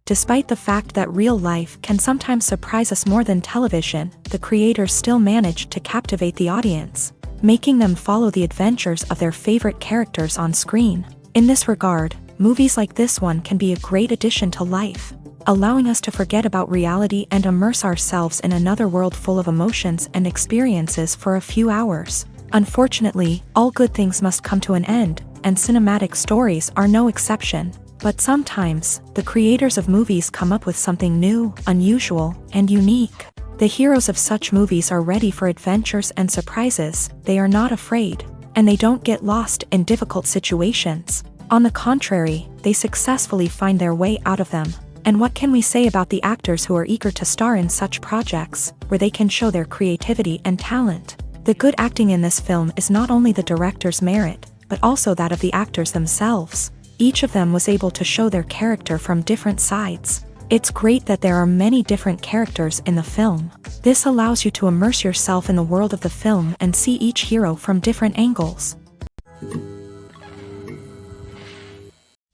Despite the fact that real life can sometimes surprise us more than television, the creators still manage to captivate the audience, making them follow the adventures of their favorite characters on screen. In this regard, movies like this one can be a great addition to life, allowing us to forget about reality and immerse ourselves in another world full of emotions and experiences for a few hours. Unfortunately, all good things must come to an end, and cinematic stories are no exception. But sometimes, the creators of movies come up with something new, unusual, and unique. The heroes of such movies are ready for adventures and surprises, they are not afraid, and they don't get lost in difficult situations. On the contrary, they successfully find their way out of them. And what can we say about the actors who are eager to star in such projects, where they can show their creativity and talent? The good acting in this film is not only the director's merit, but also that of the actors themselves. Each of them was able to show their character from different sides. It's great that there are many different characters in the film. This allows you to immerse yourself in the world of the film and see each hero from different angles.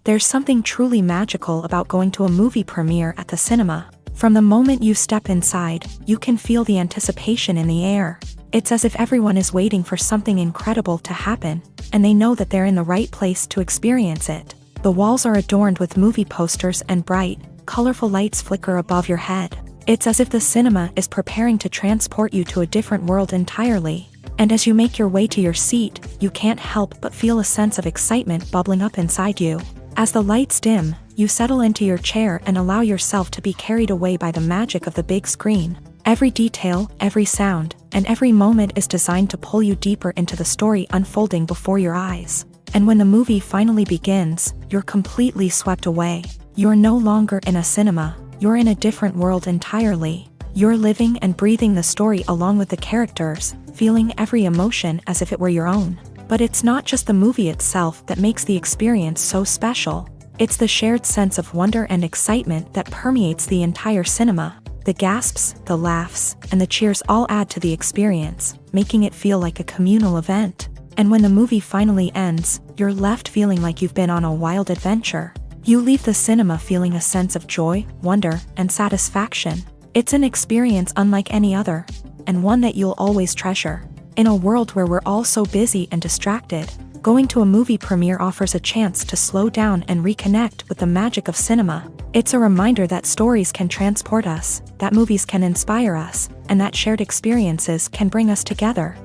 There's something truly magical about going to a movie premiere at the cinema. From the moment you step inside, you can feel the anticipation in the air. It's as if everyone is waiting for something incredible to happen, and they know that they're in the right place to experience it. The walls are adorned with movie posters and bright, colorful lights flicker above your head. It's as if the cinema is preparing to transport you to a different world entirely. And as you make your way to your seat, you can't help but feel a sense of excitement bubbling up inside you. As the lights dim, you settle into your chair and allow yourself to be carried away by the magic of the big screen. Every detail, every sound, and every moment is designed to pull you deeper into the story unfolding before your eyes. And when the movie finally begins, you're completely swept away. You're no longer in a cinema, you're in a different world entirely. You're living and breathing the story along with the characters, feeling every emotion as if it were your own. But it's not just the movie itself that makes the experience so special. It's the shared sense of wonder and excitement that permeates the entire cinema. The gasps, the laughs, and the cheers all add to the experience, making it feel like a communal event. And when the movie finally ends, you're left feeling like you've been on a wild adventure. You leave the cinema feeling a sense of joy, wonder, and satisfaction. It's an experience unlike any other, and one that you'll always treasure. In a world where we're all so busy and distracted, going to a movie premiere offers a chance to slow down and reconnect with the magic of cinema. It's a reminder that stories can transport us, that movies can inspire us, and that shared experiences can bring us together.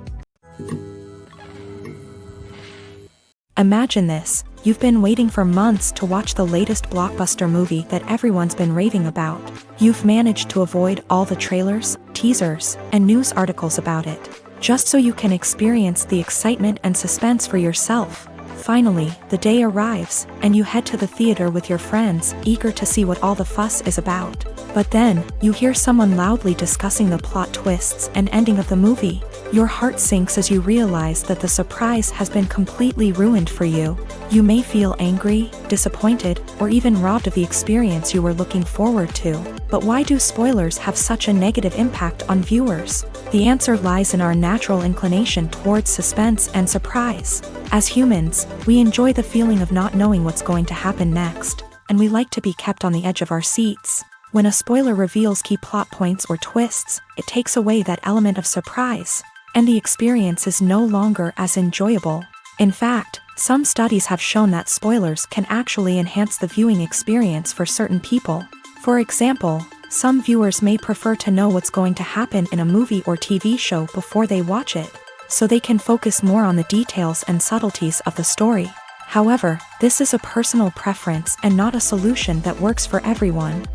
Imagine this, you've been waiting for months to watch the latest blockbuster movie that everyone's been raving about. You've managed to avoid all the trailers, teasers, and news articles about it, just so you can experience the excitement and suspense for yourself. Finally, the day arrives, and you head to the theater with your friends, eager to see what all the fuss is about. But then, you hear someone loudly discussing the plot twists and ending of the movie. Your heart sinks as you realize that the surprise has been completely ruined for you. You may feel angry, disappointed, or even robbed of the experience you were looking forward to. But why do spoilers have such a negative impact on viewers? The answer lies in our natural inclination towards suspense and surprise. As humans, we enjoy the feeling of not knowing what's going to happen next, and we like to be kept on the edge of our seats. When a spoiler reveals key plot points or twists, it takes away that element of surprise, and the experience is no longer as enjoyable. In fact, some studies have shown that spoilers can actually enhance the viewing experience for certain people. For example, some viewers may prefer to know what's going to happen in a movie or TV show before they watch it, so they can focus more on the details and subtleties of the story. However, this is a personal preference and not a solution that works for everyone.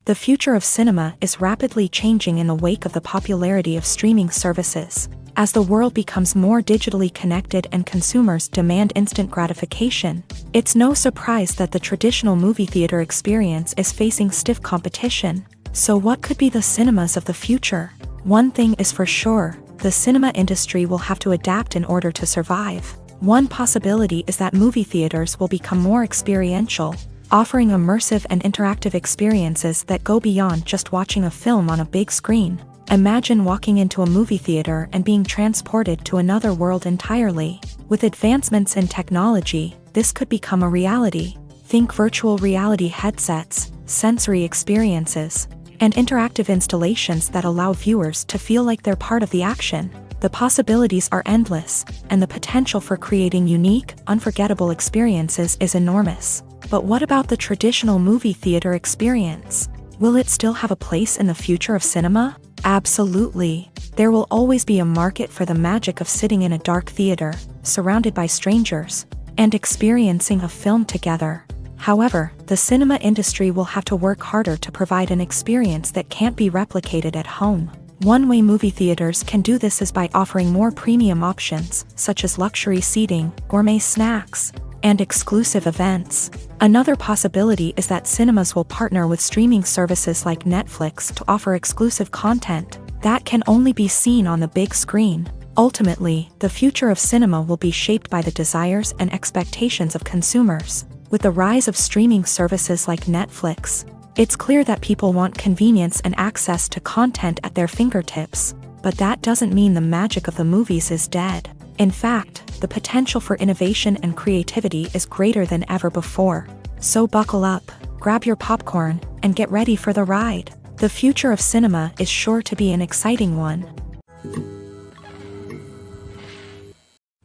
The future of cinema is rapidly changing in the wake of the popularity of streaming services. As the world becomes more digitally connected and consumers demand instant gratification, it's no surprise that the traditional movie theater experience is facing stiff competition. So what could be the cinemas of the future? One thing is for sure, the cinema industry will have to adapt in order to survive. One possibility is that movie theaters will become more experiential, offering immersive and interactive experiences that go beyond just watching a film on a big screen. Imagine walking into a movie theater and being transported to another world entirely. With advancements in technology, this could become a reality. Think virtual reality headsets, sensory experiences, and interactive installations that allow viewers to feel like they're part of the action. The possibilities are endless, and the potential for creating unique, unforgettable experiences is enormous. But what about the traditional movie theater experience? Will it still have a place in the future of cinema? Absolutely. There will always be a market for the magic of sitting in a dark theater, surrounded by strangers, and experiencing a film together. However, the cinema industry will have to work harder to provide an experience that can't be replicated at home. One way movie theaters can do this is by offering more premium options, such as luxury seating, gourmet snacks, and exclusive events. Another possibility is that cinemas will partner with streaming services like Netflix to offer exclusive content that can only be seen on the big screen. Ultimately, the future of cinema will be shaped by the desires and expectations of consumers. With the rise of streaming services like Netflix, it's clear that people want convenience and access to content at their fingertips. But that doesn't mean the magic of the movies is dead. In fact, the potential for innovation and creativity is greater than ever before. So buckle up, grab your popcorn, and get ready for the ride. The future of cinema is sure to be an exciting one.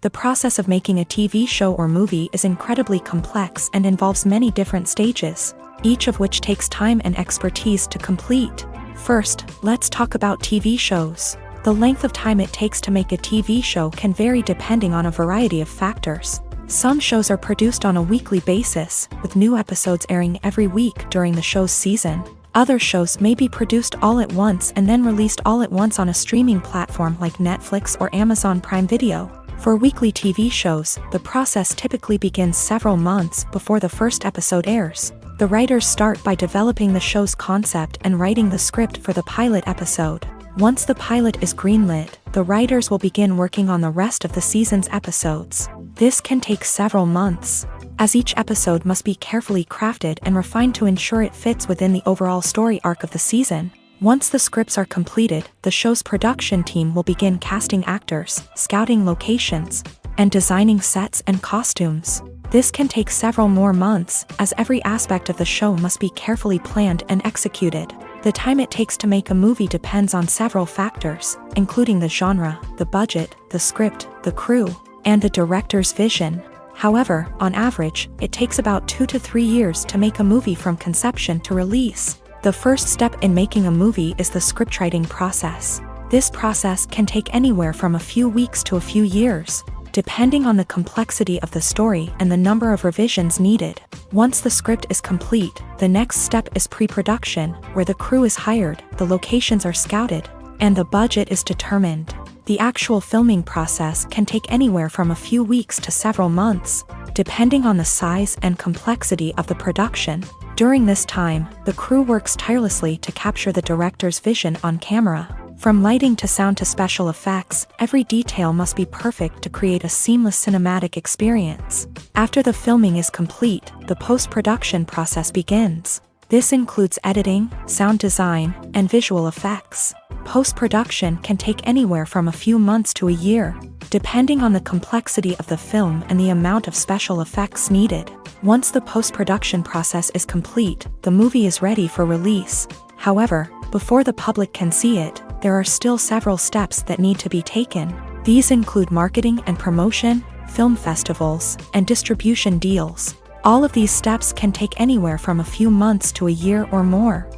The process of making a TV show or movie is incredibly complex and involves many different stages, each of which takes time and expertise to complete. First, let's talk about TV shows. The length of time it takes to make a TV show can vary depending on a variety of factors. Some shows are produced on a weekly basis, with new episodes airing every week during the show's season. Other shows may be produced all at once and then released all at once on a streaming platform like Netflix or Amazon Prime Video. For weekly TV shows, the process typically begins several months before the first episode airs. The writers start by developing the show's concept and writing the script for the pilot episode. Once the pilot is greenlit, the writers will begin working on the rest of the season's episodes. This can take several months, as each episode must be carefully crafted and refined to ensure it fits within the overall story arc of the season. Once the scripts are completed, the show's production team will begin casting actors, scouting locations, and designing sets and costumes. This can take several more months, as every aspect of the show must be carefully planned and executed. The time it takes to make a movie depends on several factors, including the genre, the budget, the script, the crew, and the director's vision. However, on average, it takes about 2 to 3 years to make a movie from conception to release. The first step in making a movie is the scriptwriting process. This process can take anywhere from a few weeks to a few years, depending on the complexity of the story and the number of revisions needed. Once the script is complete, the next step is pre-production, where the crew is hired, the locations are scouted, and the budget is determined. The actual filming process can take anywhere from a few weeks to several months, depending on the size and complexity of the production. During this time, the crew works tirelessly to capture the director's vision on camera. From lighting to sound to special effects, every detail must be perfect to create a seamless cinematic experience. After the filming is complete, the post-production process begins. This includes editing, sound design, and visual effects. Post-production can take anywhere from a few months to a year, depending on the complexity of the film and the amount of special effects needed. Once the post-production process is complete, the movie is ready for release. However, before the public can see it, there are still several steps that need to be taken. These include marketing and promotion, film festivals, and distribution deals. All of these steps can take anywhere from a few months to a year or more.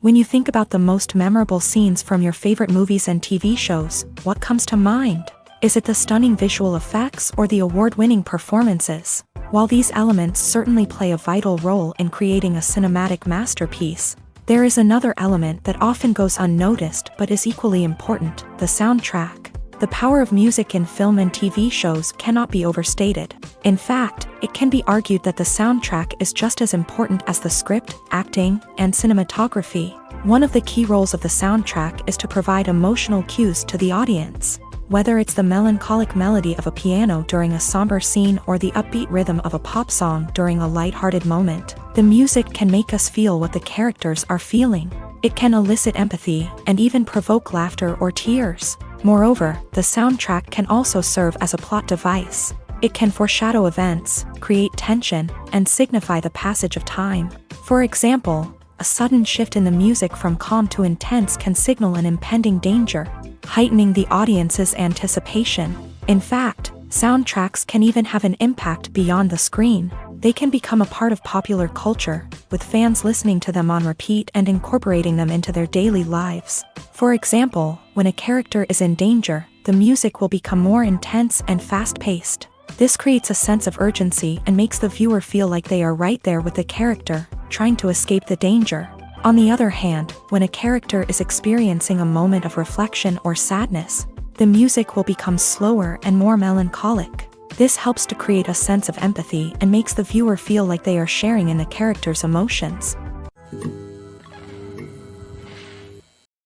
When you think about the most memorable scenes from your favorite movies and TV shows, what comes to mind? Is it the stunning visual effects or the award-winning performances? While these elements certainly play a vital role in creating a cinematic masterpiece, there is another element that often goes unnoticed but is equally important: the soundtrack. The power of music in film and TV shows cannot be overstated. In fact, it can be argued that the soundtrack is just as important as the script, acting, and cinematography. One of the key roles of the soundtrack is to provide emotional cues to the audience. Whether it's the melancholic melody of a piano during a somber scene or the upbeat rhythm of a pop song during a lighthearted moment, the music can make us feel what the characters are feeling. It can elicit empathy and even provoke laughter or tears. Moreover, the soundtrack can also serve as a plot device. It can foreshadow events, create tension, and signify the passage of time. For example, a sudden shift in the music from calm to intense can signal an impending danger, heightening the audience's anticipation. In fact, soundtracks can even have an impact beyond the screen. They can become a part of popular culture, with fans listening to them on repeat and incorporating them into their daily lives. For example, when a character is in danger, the music will become more intense and fast-paced. This creates a sense of urgency and makes the viewer feel like they are right there with the character, trying to escape the danger. On the other hand, when a character is experiencing a moment of reflection or sadness, the music will become slower and more melancholic. This helps to create a sense of empathy and makes the viewer feel like they are sharing in the character's emotions.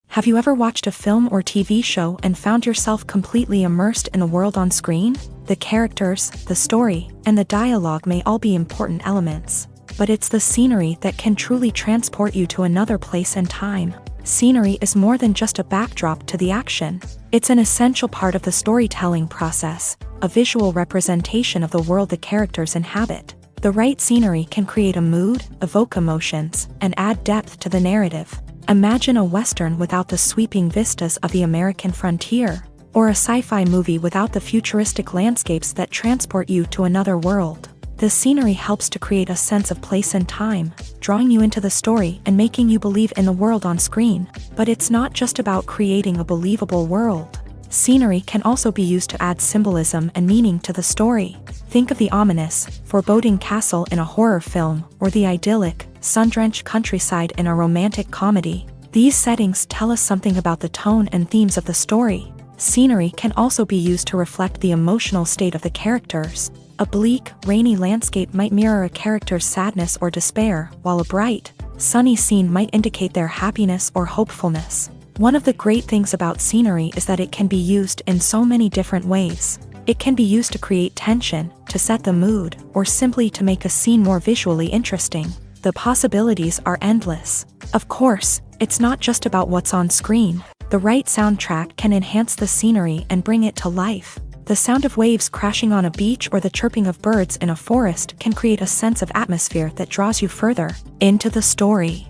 Have you ever watched a film or TV show and found yourself completely immersed in the world on screen? The characters, the story, and the dialogue may all be important elements, but it's the scenery that can truly transport you to another place and time. Scenery is more than just a backdrop to the action. It's an essential part of the storytelling process, a visual representation of the world the characters inhabit. The right scenery can create a mood, evoke emotions, and add depth to the narrative. Imagine a Western without the sweeping vistas of the American frontier, or a sci-fi movie without the futuristic landscapes that transport you to another world. The scenery helps to create a sense of place and time, drawing you into the story and making you believe in the world on screen. But it's not just about creating a believable world. Scenery can also be used to add symbolism and meaning to the story. Think of the ominous, foreboding castle in a horror film, or the idyllic, sun-drenched countryside in a romantic comedy. These settings tell us something about the tone and themes of the story. Scenery can also be used to reflect the emotional state of the characters. A bleak, rainy landscape might mirror a character's sadness or despair, while a bright, sunny scene might indicate their happiness or hopefulness. One of the great things about scenery is that it can be used in so many different ways. It can be used to create tension, to set the mood, or simply to make a scene more visually interesting. The possibilities are endless. Of course, it's not just about what's on screen. The right soundtrack can enhance the scenery and bring it to life. The sound of waves crashing on a beach or the chirping of birds in a forest can create a sense of atmosphere that draws you further into the story.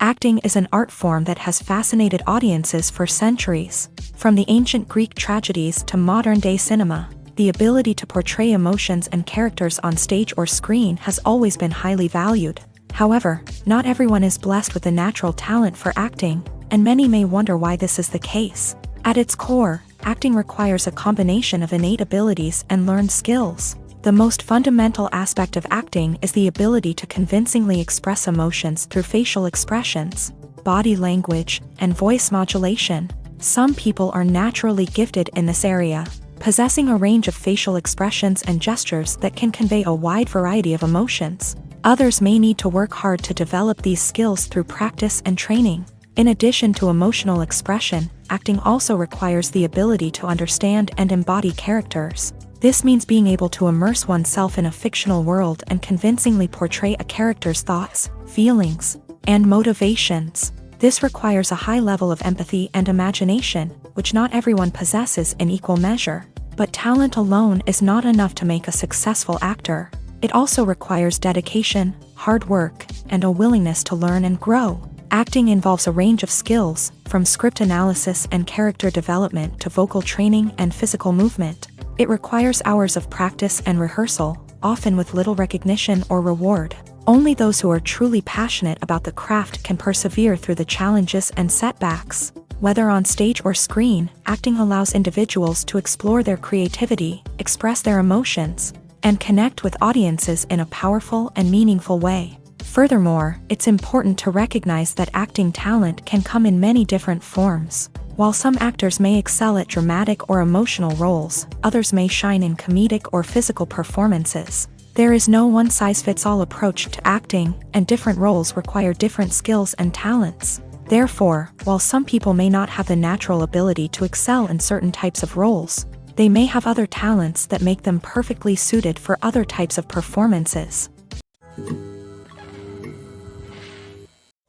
Acting is an art form that has fascinated audiences for centuries. From the ancient Greek tragedies to modern-day cinema, the ability to portray emotions and characters on stage or screen has always been highly valued. However, not everyone is blessed with the natural talent for acting, and many may wonder why this is the case. At its core, acting requires a combination of innate abilities and learned skills. The most fundamental aspect of acting is the ability to convincingly express emotions through facial expressions, body language, and voice modulation. Some people are naturally gifted in this area, possessing a range of facial expressions and gestures that can convey a wide variety of emotions. Others may need to work hard to develop these skills through practice and training. In addition to emotional expression, acting also requires the ability to understand and embody characters. This means being able to immerse oneself in a fictional world and convincingly portray a character's thoughts, feelings, and motivations. This requires a high level of empathy and imagination, which not everyone possesses in equal measure. But talent alone is not enough to make a successful actor. It also requires dedication, hard work, and a willingness to learn and grow. Acting involves a range of skills, from script analysis and character development to vocal training and physical movement. It requires hours of practice and rehearsal, often with little recognition or reward. Only those who are truly passionate about the craft can persevere through the challenges and setbacks. Whether on stage or screen, acting allows individuals to explore their creativity, express their emotions, and connect with audiences in a powerful and meaningful way. Furthermore, it's important to recognize that acting talent can come in many different forms. While some actors may excel at dramatic or emotional roles, others may shine in comedic or physical performances. There is no one-size-fits-all approach to acting, and different roles require different skills and talents. Therefore, while some people may not have the natural ability to excel in certain types of roles, they may have other talents that make them perfectly suited for other types of performances.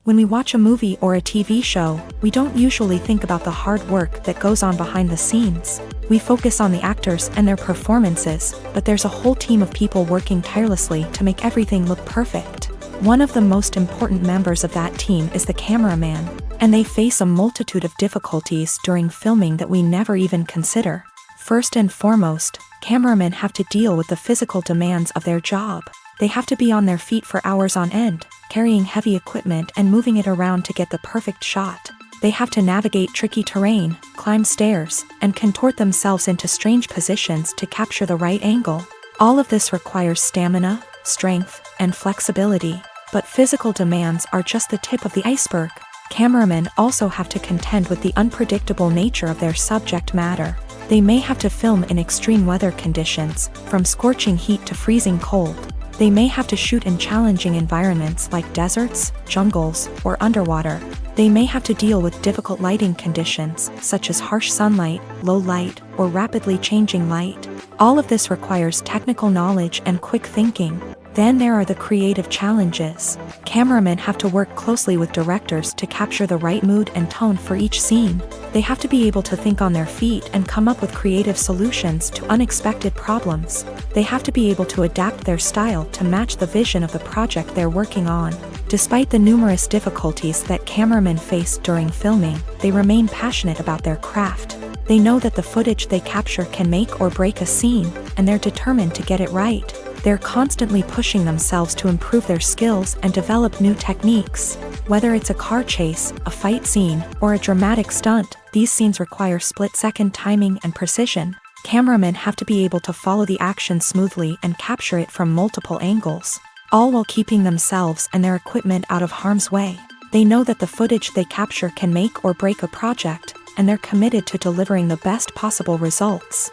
When we watch a movie or a TV show, we don't usually think about the hard work that goes on behind the scenes. We focus on the actors and their performances, but there's a whole team of people working tirelessly to make everything look perfect. One of the most important members of that team is the cameraman, and they face a multitude of difficulties during filming that we never even consider. First and foremost, cameramen have to deal with the physical demands of their job. They have to be on their feet for hours on end, carrying heavy equipment and moving it around to get the perfect shot. They have to navigate tricky terrain, climb stairs, and contort themselves into strange positions to capture the right angle. All of this requires stamina, strength, and flexibility. But physical demands are just the tip of the iceberg. Cameramen also have to contend with the unpredictable nature of their subject matter. They may have to film in extreme weather conditions, from scorching heat to freezing cold. They may have to shoot in challenging environments like deserts, jungles, or underwater. They may have to deal with difficult lighting conditions, such as harsh sunlight, low light, or rapidly changing light. All of this requires technical knowledge and quick thinking. Then there are the creative challenges. Cameramen have to work closely with directors to capture the right mood and tone for each scene. They have to be able to think on their feet and come up with creative solutions to unexpected problems. They have to be able to adapt their style to match the vision of the project they're working on. Despite the numerous difficulties that cameramen face during filming, they remain passionate about their craft. They know that the footage they capture can make or break a scene, and they're determined to get it right. They're constantly pushing themselves to improve their skills and develop new techniques. Whether it's a car chase, a fight scene, or a dramatic stunt, these scenes require split-second timing and precision. Cameramen have to be able to follow the action smoothly and capture it from multiple angles, all while keeping themselves and their equipment out of harm's way. They know that the footage they capture can make or break a project, and they're committed to delivering the best possible results.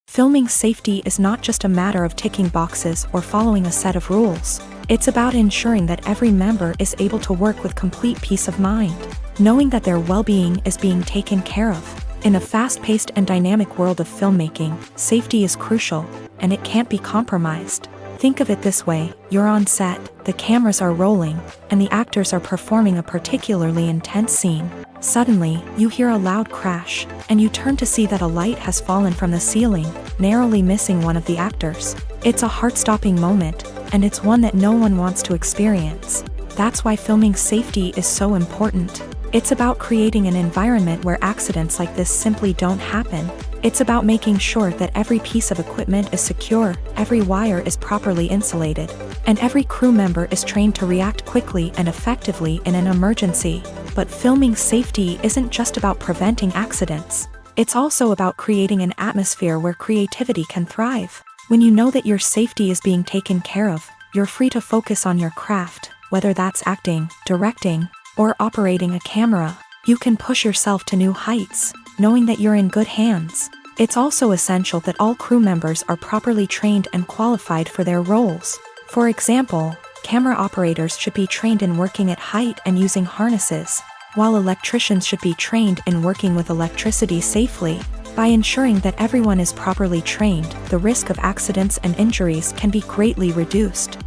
Filming safety is not just a matter of ticking boxes or following a set of rules. It's about ensuring that every member is able to work with complete peace of mind, knowing that their well-being is being taken care of. In a fast-paced and dynamic world of filmmaking, safety is crucial, and it can't be compromised. Think of it this way: you're on set, the cameras are rolling, and the actors are performing a particularly intense scene. Suddenly, you hear a loud crash, and you turn to see that a light has fallen from the ceiling, narrowly missing one of the actors. It's a heart-stopping moment, and it's one that no one wants to experience. That's why filming safety is so important. It's about creating an environment where accidents like this simply don't happen. It's about making sure that every piece of equipment is secure, every wire is properly insulated, and every crew member is trained to react quickly and effectively in an emergency. But filming safety isn't just about preventing accidents. It's also about creating an atmosphere where creativity can thrive. When you know that your safety is being taken care of, you're free to focus on your craft, whether that's acting, directing, or operating a camera. You can push yourself to new heights, knowing that you're in good hands. It's also essential that all crew members are properly trained and qualified for their roles. For example, camera operators should be trained in working at height and using harnesses, while electricians should be trained in working with electricity safely. By ensuring that everyone is properly trained, the risk of accidents and injuries can be greatly reduced.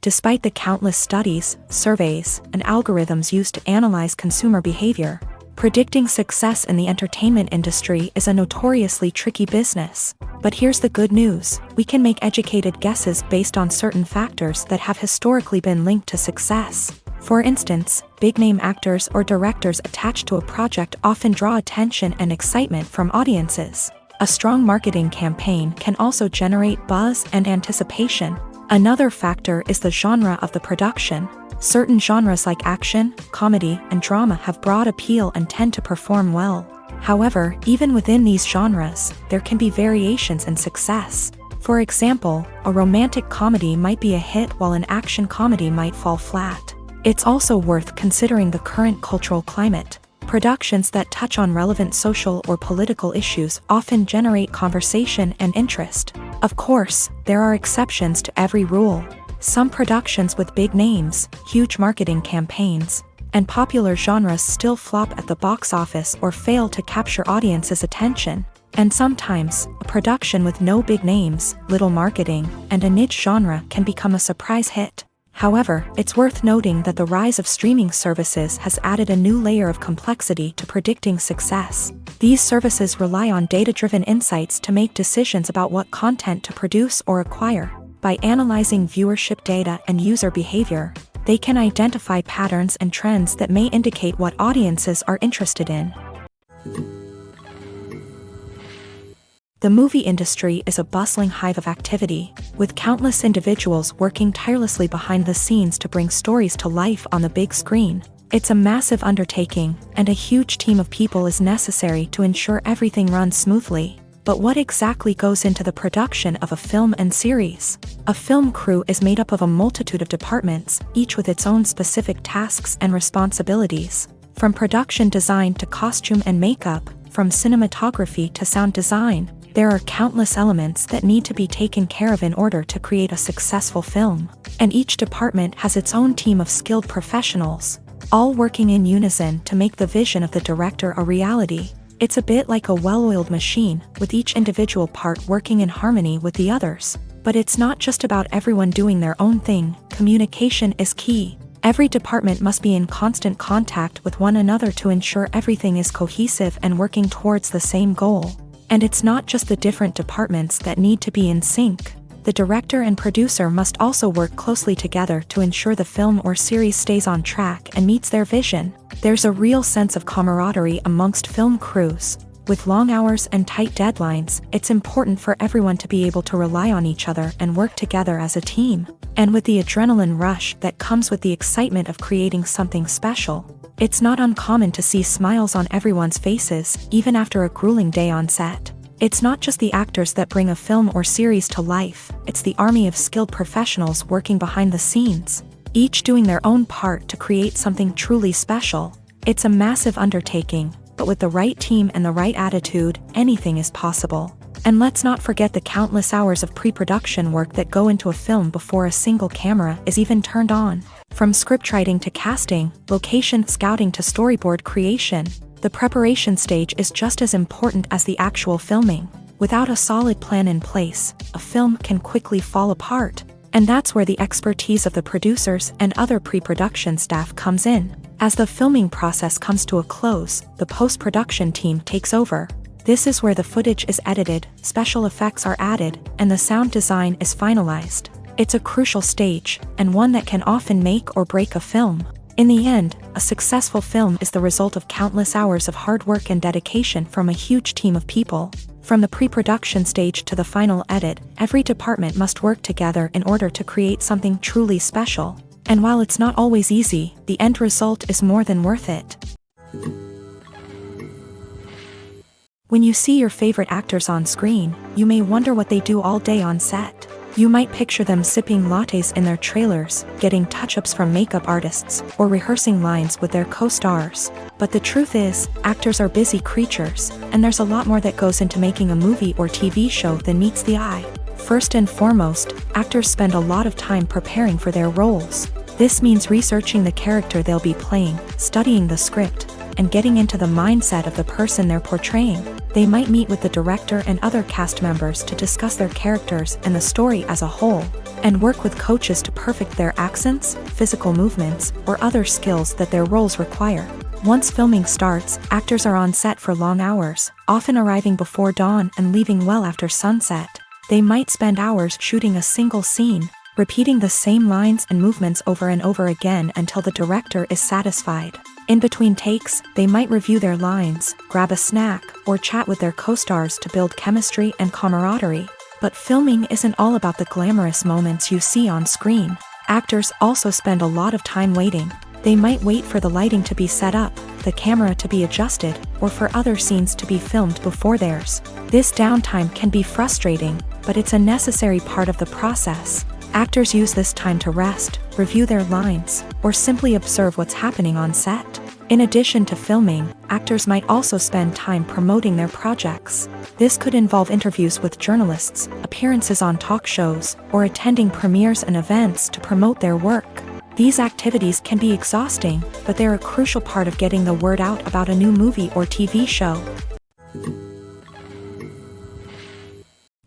Despite the countless studies, surveys, and algorithms used to analyze consumer behavior, predicting success in the entertainment industry is a notoriously tricky business. But here's the good news: we can make educated guesses based on certain factors that have historically been linked to success. For instance, big-name actors or directors attached to a project often draw attention and excitement from audiences. A strong marketing campaign can also generate buzz and anticipation. Another factor is the genre of the production. Certain genres like action, comedy, and drama have broad appeal and tend to perform well. However, even within these genres, there can be variations in success. For example, a romantic comedy might be a hit while an action comedy might fall flat. It's also worth considering the current cultural climate. Productions that touch on relevant social or political issues often generate conversation and interest. Of course, there are exceptions to every rule. Some productions with big names, huge marketing campaigns, and popular genres still flop at the box office or fail to capture audiences' attention. And sometimes, a production with no big names, little marketing, and a niche genre can become a surprise hit. However, it's worth noting that the rise of streaming services has added a new layer of complexity to predicting success. These services rely on data-driven insights to make decisions about what content to produce or acquire. By analyzing viewership data and user behavior, they can identify patterns and trends that may indicate what audiences are interested in. The movie industry is a bustling hive of activity, with countless individuals working tirelessly behind the scenes to bring stories to life on the big screen. It's a massive undertaking, and a huge team of people is necessary to ensure everything runs smoothly. But what exactly goes into the production of a film and series? A film crew is made up of a multitude of departments, each with its own specific tasks and responsibilities. From production design to costume and makeup, from cinematography to sound design, there are countless elements that need to be taken care of in order to create a successful film. And each department has its own team of skilled professionals, all working in unison to make the vision of the director a reality. It's a bit like a well-oiled machine, with each individual part working in harmony with the others. But it's not just about everyone doing their own thing. Communication is key. Every department must be in constant contact with one another to ensure everything is cohesive and working towards the same goal. And it's not just the different departments that need to be in sync. The director and producer must also work closely together to ensure the film or series stays on track and meets their vision. There's a real sense of camaraderie amongst film crews. With long hours and tight deadlines, it's important for everyone to be able to rely on each other and work together as a team. And with the adrenaline rush that comes with the excitement of creating something special, it's not uncommon to see smiles on everyone's faces, even after a grueling day on set. It's not just the actors that bring a film or series to life, it's the army of skilled professionals working behind the scenes, each doing their own part to create something truly special. It's a massive undertaking, but with the right team and the right attitude, anything is possible. And let's not forget the countless hours of pre-production work that go into a film before a single camera is even turned on. From scriptwriting to casting, location scouting to storyboard creation, the preparation stage is just as important as the actual filming. Without a solid plan in place, a film can quickly fall apart. And that's where the expertise of the producers and other pre-production staff comes in. As the filming process comes to a close, the post-production team takes over. This is where the footage is edited, special effects are added, and the sound design is finalized. It's a crucial stage, and one that can often make or break a film. In the end, a successful film is the result of countless hours of hard work and dedication from a huge team of people. From the pre-production stage to the final edit, every department must work together in order to create something truly special. And while it's not always easy, the end result is more than worth it. When you see your favorite actors on screen, you may wonder what they do all day on set. You might picture them sipping lattes in their trailers, getting touch-ups from makeup artists, or rehearsing lines with their co-stars. But the truth is, actors are busy creatures, and there's a lot more that goes into making a movie or TV show than meets the eye. First and foremost, actors spend a lot of time preparing for their roles. This means researching the character they'll be playing, studying the script, and getting into the mindset of the person they're portraying. They might meet with the director and other cast members to discuss their characters and the story as a whole, and work with coaches to perfect their accents, physical movements, or other skills that their roles require. Once filming starts, actors are on set for long hours, often arriving before dawn and leaving well after sunset. They might spend hours shooting a single scene, repeating the same lines and movements over and over again until the director is satisfied. In between takes, they might review their lines, grab a snack, or chat with their co-stars to build chemistry and camaraderie. But filming isn't all about the glamorous moments you see on screen. Actors also spend a lot of time waiting. They might wait for the lighting to be set up, the camera to be adjusted, or for other scenes to be filmed before theirs. This downtime can be frustrating, but it's a necessary part of the process. Actors use this time to rest, review their lines, or simply observe what's happening on set. In addition to filming, actors might also spend time promoting their projects. This could involve interviews with journalists, appearances on talk shows, or attending premieres and events to promote their work. These activities can be exhausting, but they're a crucial part of getting the word out about a new movie or TV show.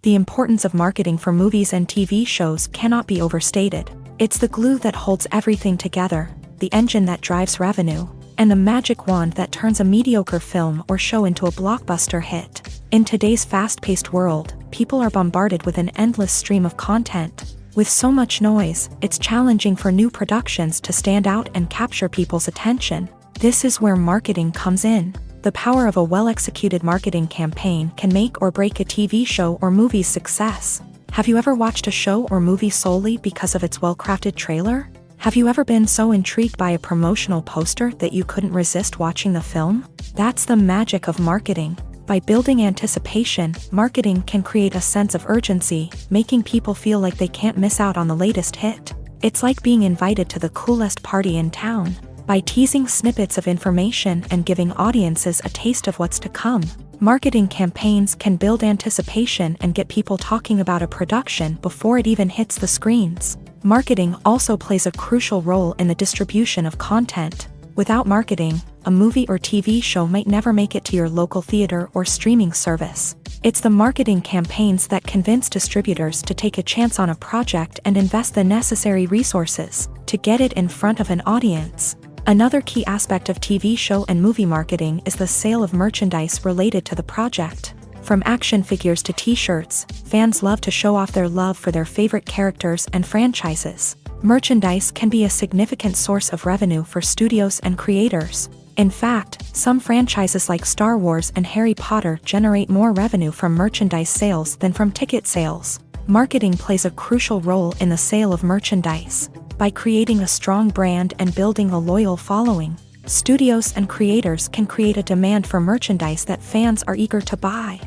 The importance of marketing for movies and TV shows cannot be overstated. It's the glue that holds everything together, the engine that drives revenue, and the magic wand that turns a mediocre film or show into a blockbuster hit. In today's fast-paced world, people are bombarded with an endless stream of content. With so much noise, it's challenging for new productions to stand out and capture people's attention. This is where marketing comes in. The power of a well-executed marketing campaign can make or break a TV show or movie's success. Have you ever watched a show or movie solely because of its well-crafted trailer? Have you ever been so intrigued by a promotional poster that you couldn't resist watching the film? That's the magic of marketing. By building anticipation, marketing can create a sense of urgency, making people feel like they can't miss out on the latest hit. It's like being invited to the coolest party in town. By teasing snippets of information and giving audiences a taste of what's to come, marketing campaigns can build anticipation and get people talking about a production before it even hits the screens. Marketing also plays a crucial role in the distribution of content. Without marketing, a movie or TV show might never make it to your local theater or streaming service. It's the marketing campaigns that convince distributors to take a chance on a project and invest the necessary resources to get it in front of an audience. Another key aspect of TV show and movie marketing is the sale of merchandise related to the project. From action figures to t-shirts, fans love to show off their love for their favorite characters and franchises. Merchandise can be a significant source of revenue for studios and creators. In fact, some franchises like Star Wars and Harry Potter generate more revenue from merchandise sales than from ticket sales. Marketing plays a crucial role in the sale of merchandise. By creating a strong brand and building a loyal following, studios and creators can create a demand for merchandise that fans are eager to buy.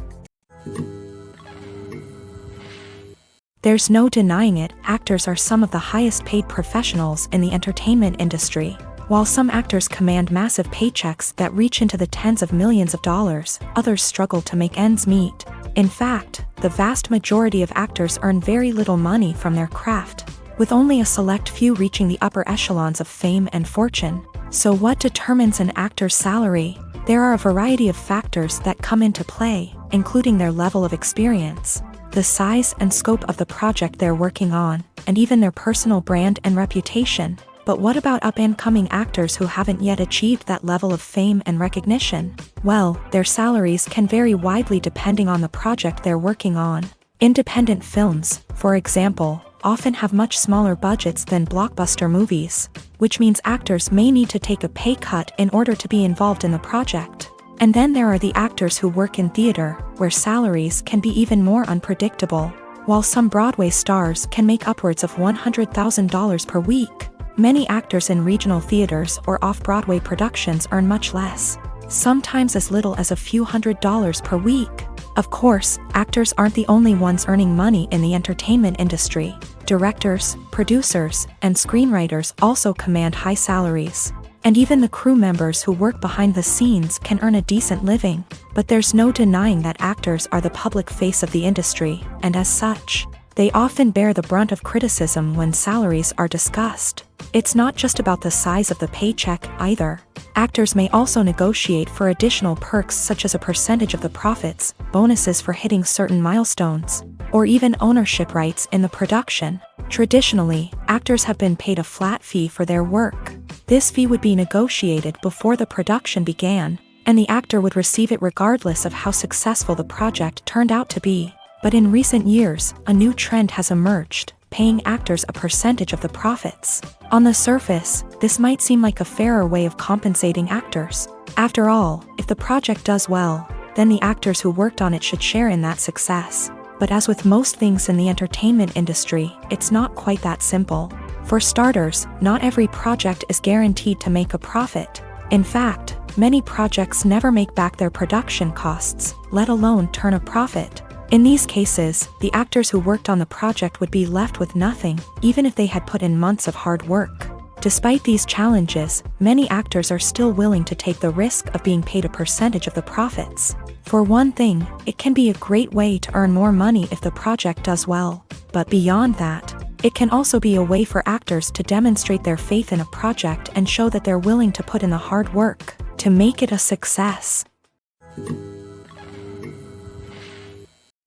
There's no denying it, actors are some of the highest paid professionals in the entertainment industry. While some actors command massive paychecks that reach into the tens of millions of dollars, others struggle to make ends meet. In fact, the vast majority of actors earn very little money from their craft, with only a select few reaching the upper echelons of fame and fortune. So what determines an actor's salary? There are a variety of factors that come into play, including their level of experience, the size and scope of the project they're working on, and even their personal brand and reputation. But what about up-and-coming actors who haven't yet achieved that level of fame and recognition? Well, their salaries can vary widely depending on the project they're working on. Independent films, for example, often have much smaller budgets than blockbuster movies, which means actors may need to take a pay cut in order to be involved in the project. And then there are the actors who work in theater, where salaries can be even more unpredictable. While some Broadway stars can make upwards of $100,000 per week, many actors in regional theaters or off-Broadway productions earn much less, sometimes as little as a few $100s per week. Of course, actors aren't the only ones earning money in the entertainment industry. Directors, producers, and screenwriters also command high salaries. And even the crew members who work behind the scenes can earn a decent living. But there's no denying that actors are the public face of the industry, and as such, they often bear the brunt of criticism when salaries are discussed. It's not just about the size of the paycheck either. Actors may also negotiate for additional perks such as a percentage of the profits, bonuses for hitting certain milestones, or even ownership rights in the production. Traditionally, actors have been paid a flat fee for their work. This fee would be negotiated before the production began, and the actor would receive it regardless of how successful the project turned out to be. But in recent years, a new trend has emerged, paying actors a percentage of the profits. On the surface, this might seem like a fairer way of compensating actors. After all, if the project does well, then the actors who worked on it should share in that success. But as with most things in the entertainment industry, it's not quite that simple. For starters, not every project is guaranteed to make a profit. In fact, many projects never make back their production costs, let alone turn a profit. In these cases, the actors who worked on the project would be left with nothing, even if they had put in months of hard work. Despite these challenges, many actors are still willing to take the risk of being paid a percentage of the profits. For one thing, it can be a great way to earn more money if the project does well. But beyond that, it can also be a way for actors to demonstrate their faith in a project and show that they're willing to put in the hard work to make it a success.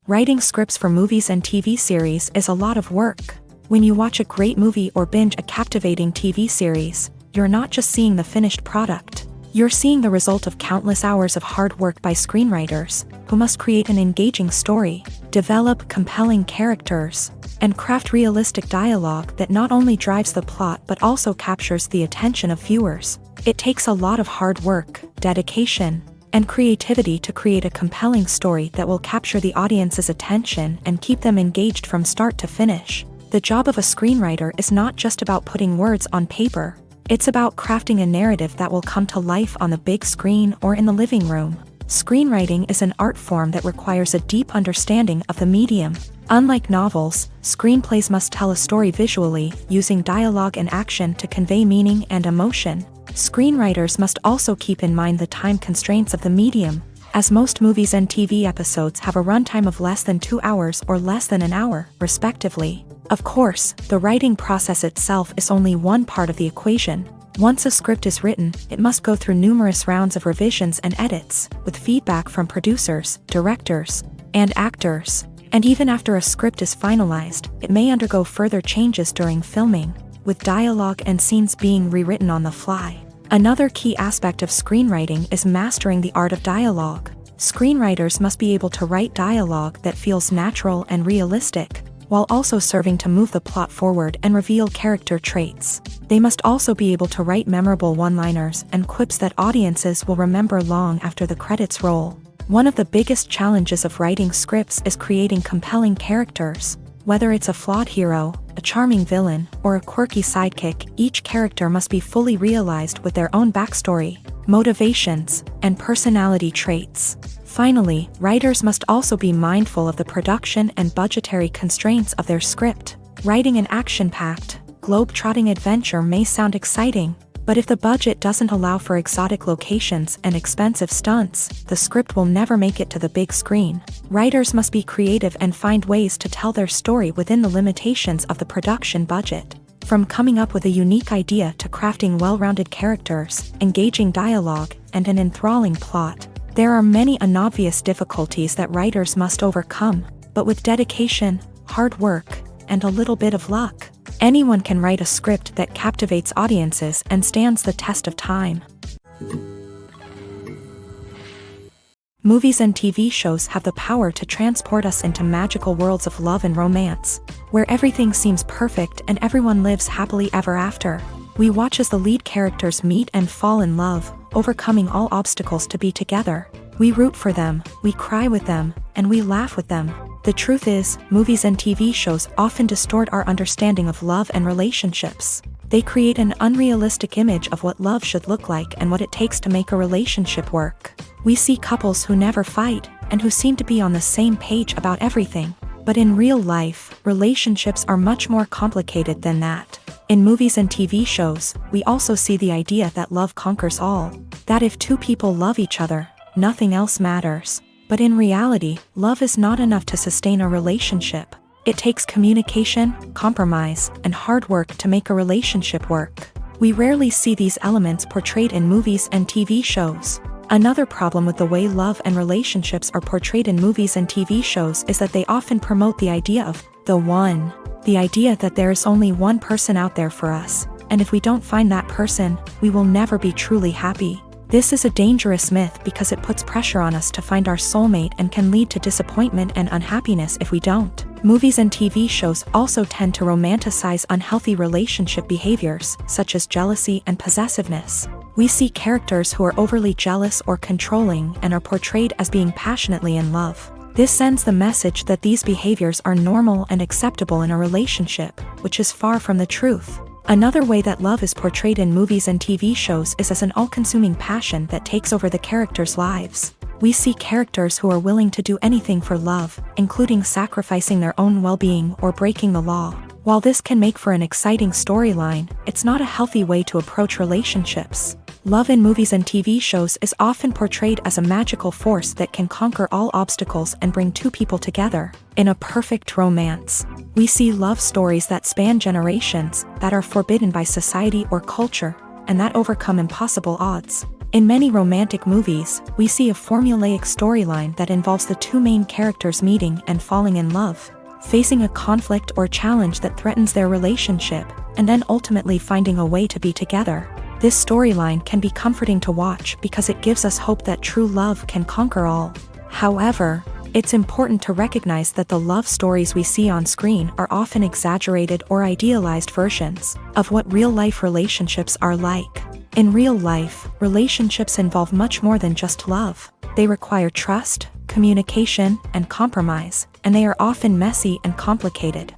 Writing scripts for movies and TV series is a lot of work. When you watch a great movie or binge a captivating TV series, you're not just seeing the finished product. You're seeing the result of countless hours of hard work by screenwriters, who must create an engaging story, develop compelling characters, and craft realistic dialogue that not only drives the plot but also captures the attention of viewers. It takes a lot of hard work, dedication, and creativity to create a compelling story that will capture the audience's attention and keep them engaged from start to finish. The job of a screenwriter is not just about putting words on paper. It's about crafting a narrative that will come to life on the big screen or in the living room. Screenwriting is an art form that requires a deep understanding of the medium. Unlike novels, screenplays must tell a story visually, using dialogue and action to convey meaning and emotion. Screenwriters must also keep in mind the time constraints of the medium, as most movies and TV episodes have a runtime of less than 2 hours or less than an hour, respectively. Of course, the writing process itself is only one part of the equation. Once a script is written, it must go through numerous rounds of revisions and edits, with feedback from producers, directors, and actors. And even after a script is finalized, it may undergo further changes during filming, with dialogue and scenes being rewritten on the fly. Another key aspect of screenwriting is mastering the art of dialogue. Screenwriters must be able to write dialogue that feels natural and realistic, while also serving to move the plot forward and reveal character traits. They must also be able to write memorable one-liners and quips that audiences will remember long after the credits roll. One of the biggest challenges of writing scripts is creating compelling characters. Whether it's a flawed hero, a charming villain, or a quirky sidekick, each character must be fully realized with their own backstory, motivations, and personality traits. Finally, writers must also be mindful of the production and budgetary constraints of their script. Writing an action-packed, globe-trotting adventure may sound exciting, but if the budget doesn't allow for exotic locations and expensive stunts, the script will never make it to the big screen. Writers must be creative and find ways to tell their story within the limitations of the production budget. From coming up with a unique idea to crafting well-rounded characters, engaging dialogue, and an enthralling plot, there are many unobvious difficulties that writers must overcome, but with dedication, hard work, and a little bit of luck, anyone can write a script that captivates audiences and stands the test of time. Movies and TV shows have the power to transport us into magical worlds of love and romance, where everything seems perfect and everyone lives happily ever after. We watch as the lead characters meet and fall in love, overcoming all obstacles to be together. We root for them, we cry with them, and we laugh with them. The truth is, movies and TV shows often distort our understanding of love and relationships. They create an unrealistic image of what love should look like and what it takes to make a relationship work. We see couples who never fight, and who seem to be on the same page about everything. But in real life, relationships are much more complicated than that. In movies and TV shows, we also see the idea that love conquers all. That if two people love each other, nothing else matters. But in reality, love is not enough to sustain a relationship. It takes communication, compromise, and hard work to make a relationship work. We rarely see these elements portrayed in movies and TV shows. Another problem with the way love and relationships are portrayed in movies and TV shows is that they often promote the idea of the one. The idea that there is only one person out there for us, and if we don't find that person, we will never be truly happy. This is a dangerous myth because it puts pressure on us to find our soulmate and can lead to disappointment and unhappiness if we don't. Movies and TV shows also tend to romanticize unhealthy relationship behaviors, such as jealousy and possessiveness. We see characters who are overly jealous or controlling and are portrayed as being passionately in love. This sends the message that these behaviors are normal and acceptable in a relationship, which is far from the truth. Another way that love is portrayed in movies and TV shows is as an all-consuming passion that takes over the characters' lives. We see characters who are willing to do anything for love, including sacrificing their own well-being or breaking the law. While this can make for an exciting storyline, it's not a healthy way to approach relationships. Love in movies and TV shows is often portrayed as a magical force that can conquer all obstacles and bring two people together in a perfect romance. We see love stories that span generations, that are forbidden by society or culture, and that overcome impossible odds. In many romantic movies, we see a formulaic storyline that involves the two main characters meeting and falling in love, facing a conflict or challenge that threatens their relationship, and then ultimately finding a way to be together. This storyline can be comforting to watch because it gives us hope that true love can conquer all. However, it's important to recognize that the love stories we see on screen are often exaggerated or idealized versions of what real-life relationships are like. In real life, relationships involve much more than just love. They require trust, communication, and compromise, and they are often messy and complicated.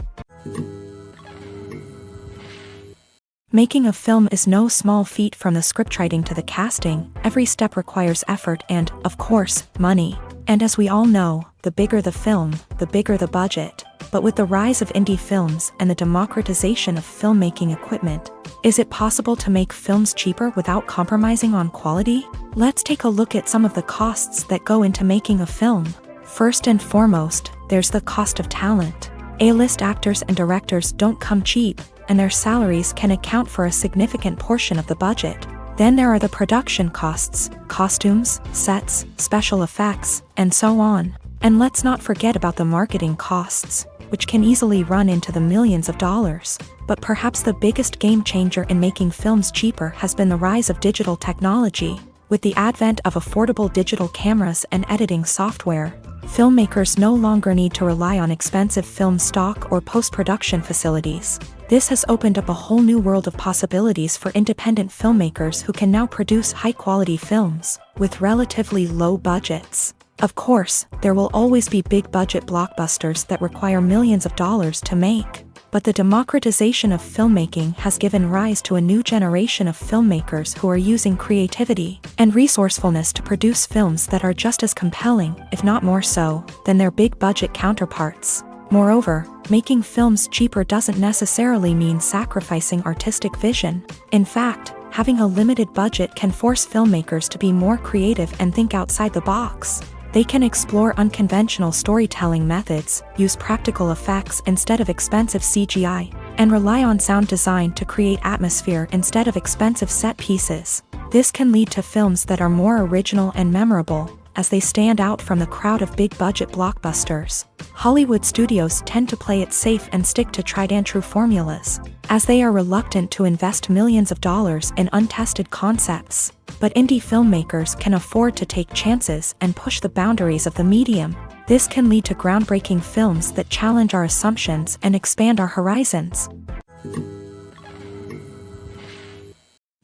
Making a film is no small feat. From the scriptwriting to the casting, every step requires effort and, of course, money. And as we all know, the bigger the film, the bigger the budget. But with the rise of indie films and the democratization of filmmaking equipment, is it possible to make films cheaper without compromising on quality? Let's take a look at some of the costs that go into making a film. First and foremost, there's the cost of talent. A-list actors and directors don't come cheap, and their salaries can account for a significant portion of the budget. Then there are the production costs, costumes, sets, special effects, and so on. And let's not forget about the marketing costs, which can easily run into the millions of dollars. But perhaps the biggest game changer in making films cheaper has been the rise of digital technology. With the advent of affordable digital cameras and editing software, filmmakers no longer need to rely on expensive film stock or post-production facilities. This has opened up a whole new world of possibilities for independent filmmakers who can now produce high-quality films with relatively low budgets. Of course, there will always be big-budget blockbusters that require millions of dollars to make. But the democratization of filmmaking has given rise to a new generation of filmmakers who are using creativity and resourcefulness to produce films that are just as compelling, if not more so, than their big-budget counterparts. Moreover, making films cheaper doesn't necessarily mean sacrificing artistic vision. In fact, having a limited budget can force filmmakers to be more creative and think outside the box. They can explore unconventional storytelling methods, use practical effects instead of expensive CGI, and rely on sound design to create atmosphere instead of expensive set pieces. This can lead to films that are more original and memorable, as they stand out from the crowd of big-budget blockbusters. Hollywood studios tend to play it safe and stick to tried-and-true formulas, as they are reluctant to invest millions of dollars in untested concepts. But indie filmmakers can afford to take chances and push the boundaries of the medium. This can lead to groundbreaking films that challenge our assumptions and expand our horizons.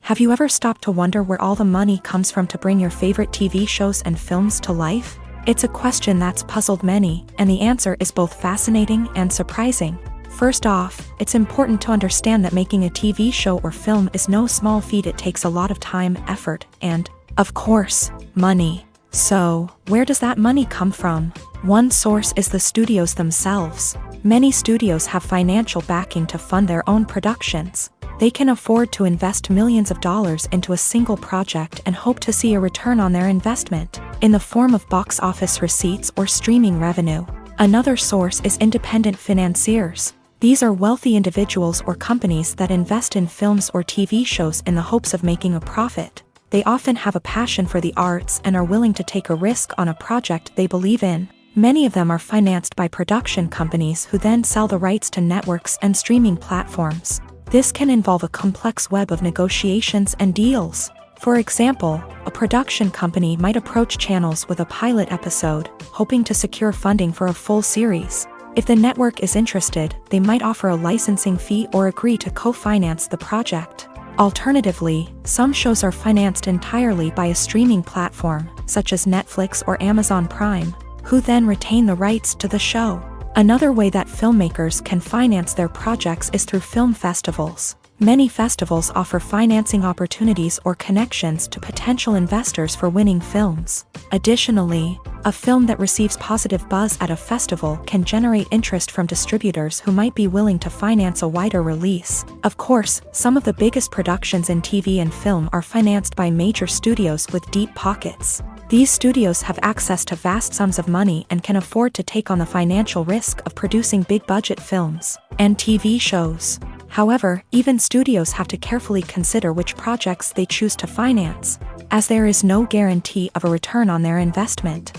Have you ever stopped to wonder where all the money comes from to bring your favorite TV shows and films to life? It's a question that's puzzled many, and the answer is both fascinating and surprising. First off, it's important to understand that making a TV show or film is no small feat. It takes a lot of time, effort, and, of course, money. So, where does that money come from? One source is the studios themselves. Many studios have financial backing to fund their own productions. They can afford to invest millions of dollars into a single project and hope to see a return on their investment, in the form of box office receipts or streaming revenue. Another source is independent financiers. These are wealthy individuals or companies that invest in films or TV shows in the hopes of making a profit. They often have a passion for the arts and are willing to take a risk on a project they believe in. Many of them are financed by production companies who then sell the rights to networks and streaming platforms. This can involve a complex web of negotiations and deals. For example, a production company might approach channels with a pilot episode, hoping to secure funding for a full series. If the network is interested, they might offer a licensing fee or agree to co-finance the project. Alternatively, some shows are financed entirely by a streaming platform, such as Netflix or Amazon Prime, who then retain the rights to the show. Another way that filmmakers can finance their projects is through film festivals. Many festivals offer financing opportunities or connections to potential investors for winning films. Additionally, a film that receives positive buzz at a festival can generate interest from distributors who might be willing to finance a wider release. Of course, some of the biggest productions in TV and film are financed by major studios with deep pockets. These studios have access to vast sums of money and can afford to take on the financial risk of producing big-budget films and TV shows. However, even studios have to carefully consider which projects they choose to finance, as there is no guarantee of a return on their investment.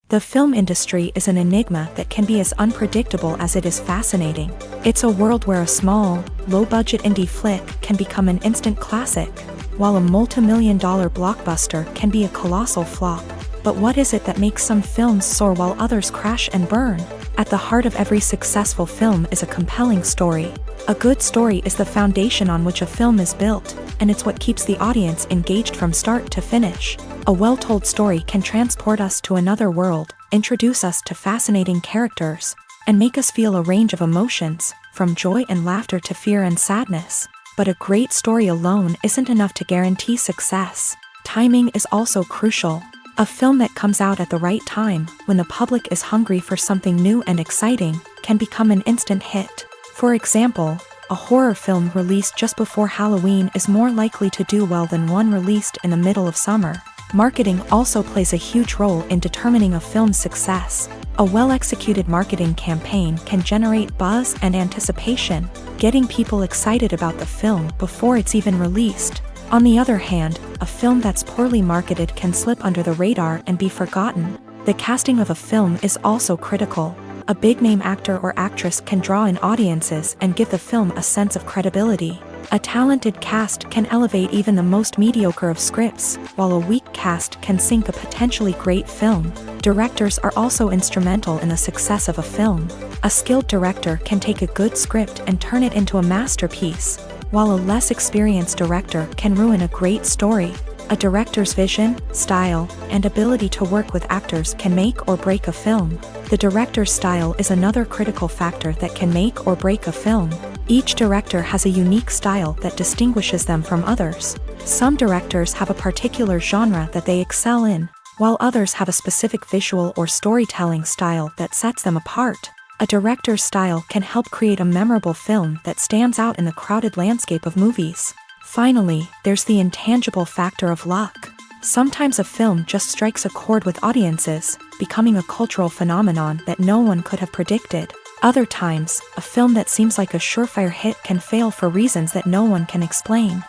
The film industry is an enigma that can be as unpredictable as it is fascinating. It's a world where a small, low-budget indie flick can become an instant classic, while a multi-million-dollar blockbuster can be a colossal flop. But what is it that makes some films soar while others crash and burn? At the heart of every successful film is a compelling story. A good story is the foundation on which a film is built, and it's what keeps the audience engaged from start to finish. A well-told story can transport us to another world, introduce us to fascinating characters, and make us feel a range of emotions, from joy and laughter to fear and sadness. But a great story alone isn't enough to guarantee success. Timing is also crucial. A film that comes out at the right time, when the public is hungry for something new and exciting, can become an instant hit. For example, a horror film released just before Halloween is more likely to do well than one released in the middle of summer. Marketing also plays a huge role in determining a film's success. A well-executed marketing campaign can generate buzz and anticipation, getting people excited about the film before it's even released. On the other hand, a film that's poorly marketed can slip under the radar and be forgotten. The casting of a film is also critical. A big-name actor or actress can draw in audiences and give the film a sense of credibility. A talented cast can elevate even the most mediocre of scripts, while a weak cast can sink a potentially great film. Directors are also instrumental in the success of a film. A skilled director can take a good script and turn it into a masterpiece, while a less experienced director can ruin a great story. A director's vision, style, and ability to work with actors can make or break a film. The director's style is another critical factor that can make or break a film. Each director has a unique style that distinguishes them from others. Some directors have a particular genre that they excel in, while others have a specific visual or storytelling style that sets them apart. A director's style can help create a memorable film that stands out in the crowded landscape of movies. Finally, there's the intangible factor of luck. Sometimes a film just strikes a chord with audiences, becoming a cultural phenomenon that no one could have predicted. Other times, a film that seems like a surefire hit can fail for reasons that no one can explain.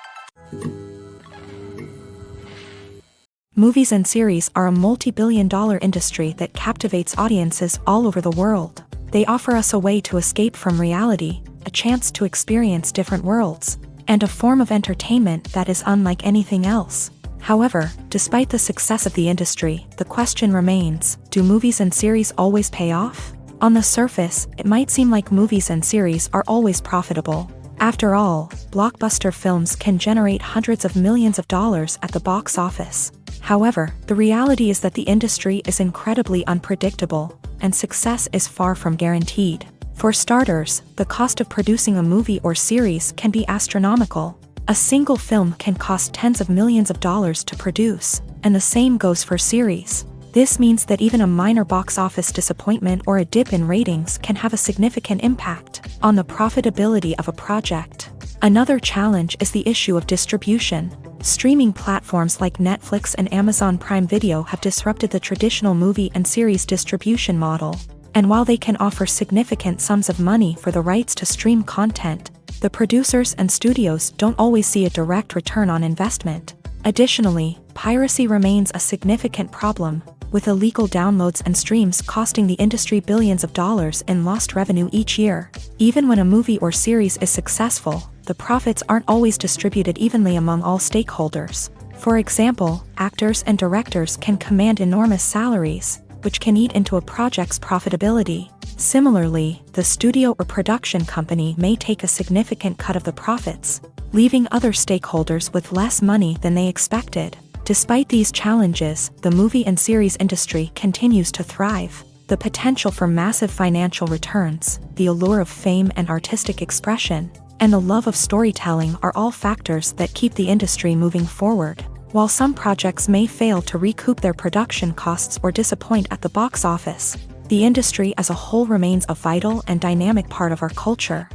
Movies and series are a multi-billion-dollar industry that captivates audiences all over the world. They offer us a way to escape from reality, a chance to experience different worlds, and a form of entertainment that is unlike anything else. However, despite the success of the industry, the question remains, do movies and series always pay off? On the surface, it might seem like movies and series are always profitable. After all, blockbuster films can generate hundreds of millions of dollars at the box office. However, the reality is that the industry is incredibly unpredictable, and success is far from guaranteed. For starters, the cost of producing a movie or series can be astronomical. A single film can cost tens of millions of dollars to produce, and the same goes for series. This means that even a minor box office disappointment or a dip in ratings can have a significant impact on the profitability of a project. Another challenge is the issue of distribution. Streaming platforms like Netflix and Amazon Prime Video have disrupted the traditional movie and series distribution model. And while they can offer significant sums of money for the rights to stream content, the producers and studios don't always see a direct return on investment. Additionally, piracy remains a significant problem, with illegal downloads and streams costing the industry billions of dollars in lost revenue each year. Even when a movie or series is successful, the profits aren't always distributed evenly among all stakeholders. For example, actors and directors can command enormous salaries, which can eat into a project's profitability. Similarly, the studio or production company may take a significant cut of the profits, leaving other stakeholders with less money than they expected. Despite these challenges, the movie and series industry continues to thrive. The potential for massive financial returns, the allure of fame and artistic expression, and the love of storytelling are all factors that keep the industry moving forward. While some projects may fail to recoup their production costs or disappoint at the box office, the industry as a whole remains a vital and dynamic part of our culture.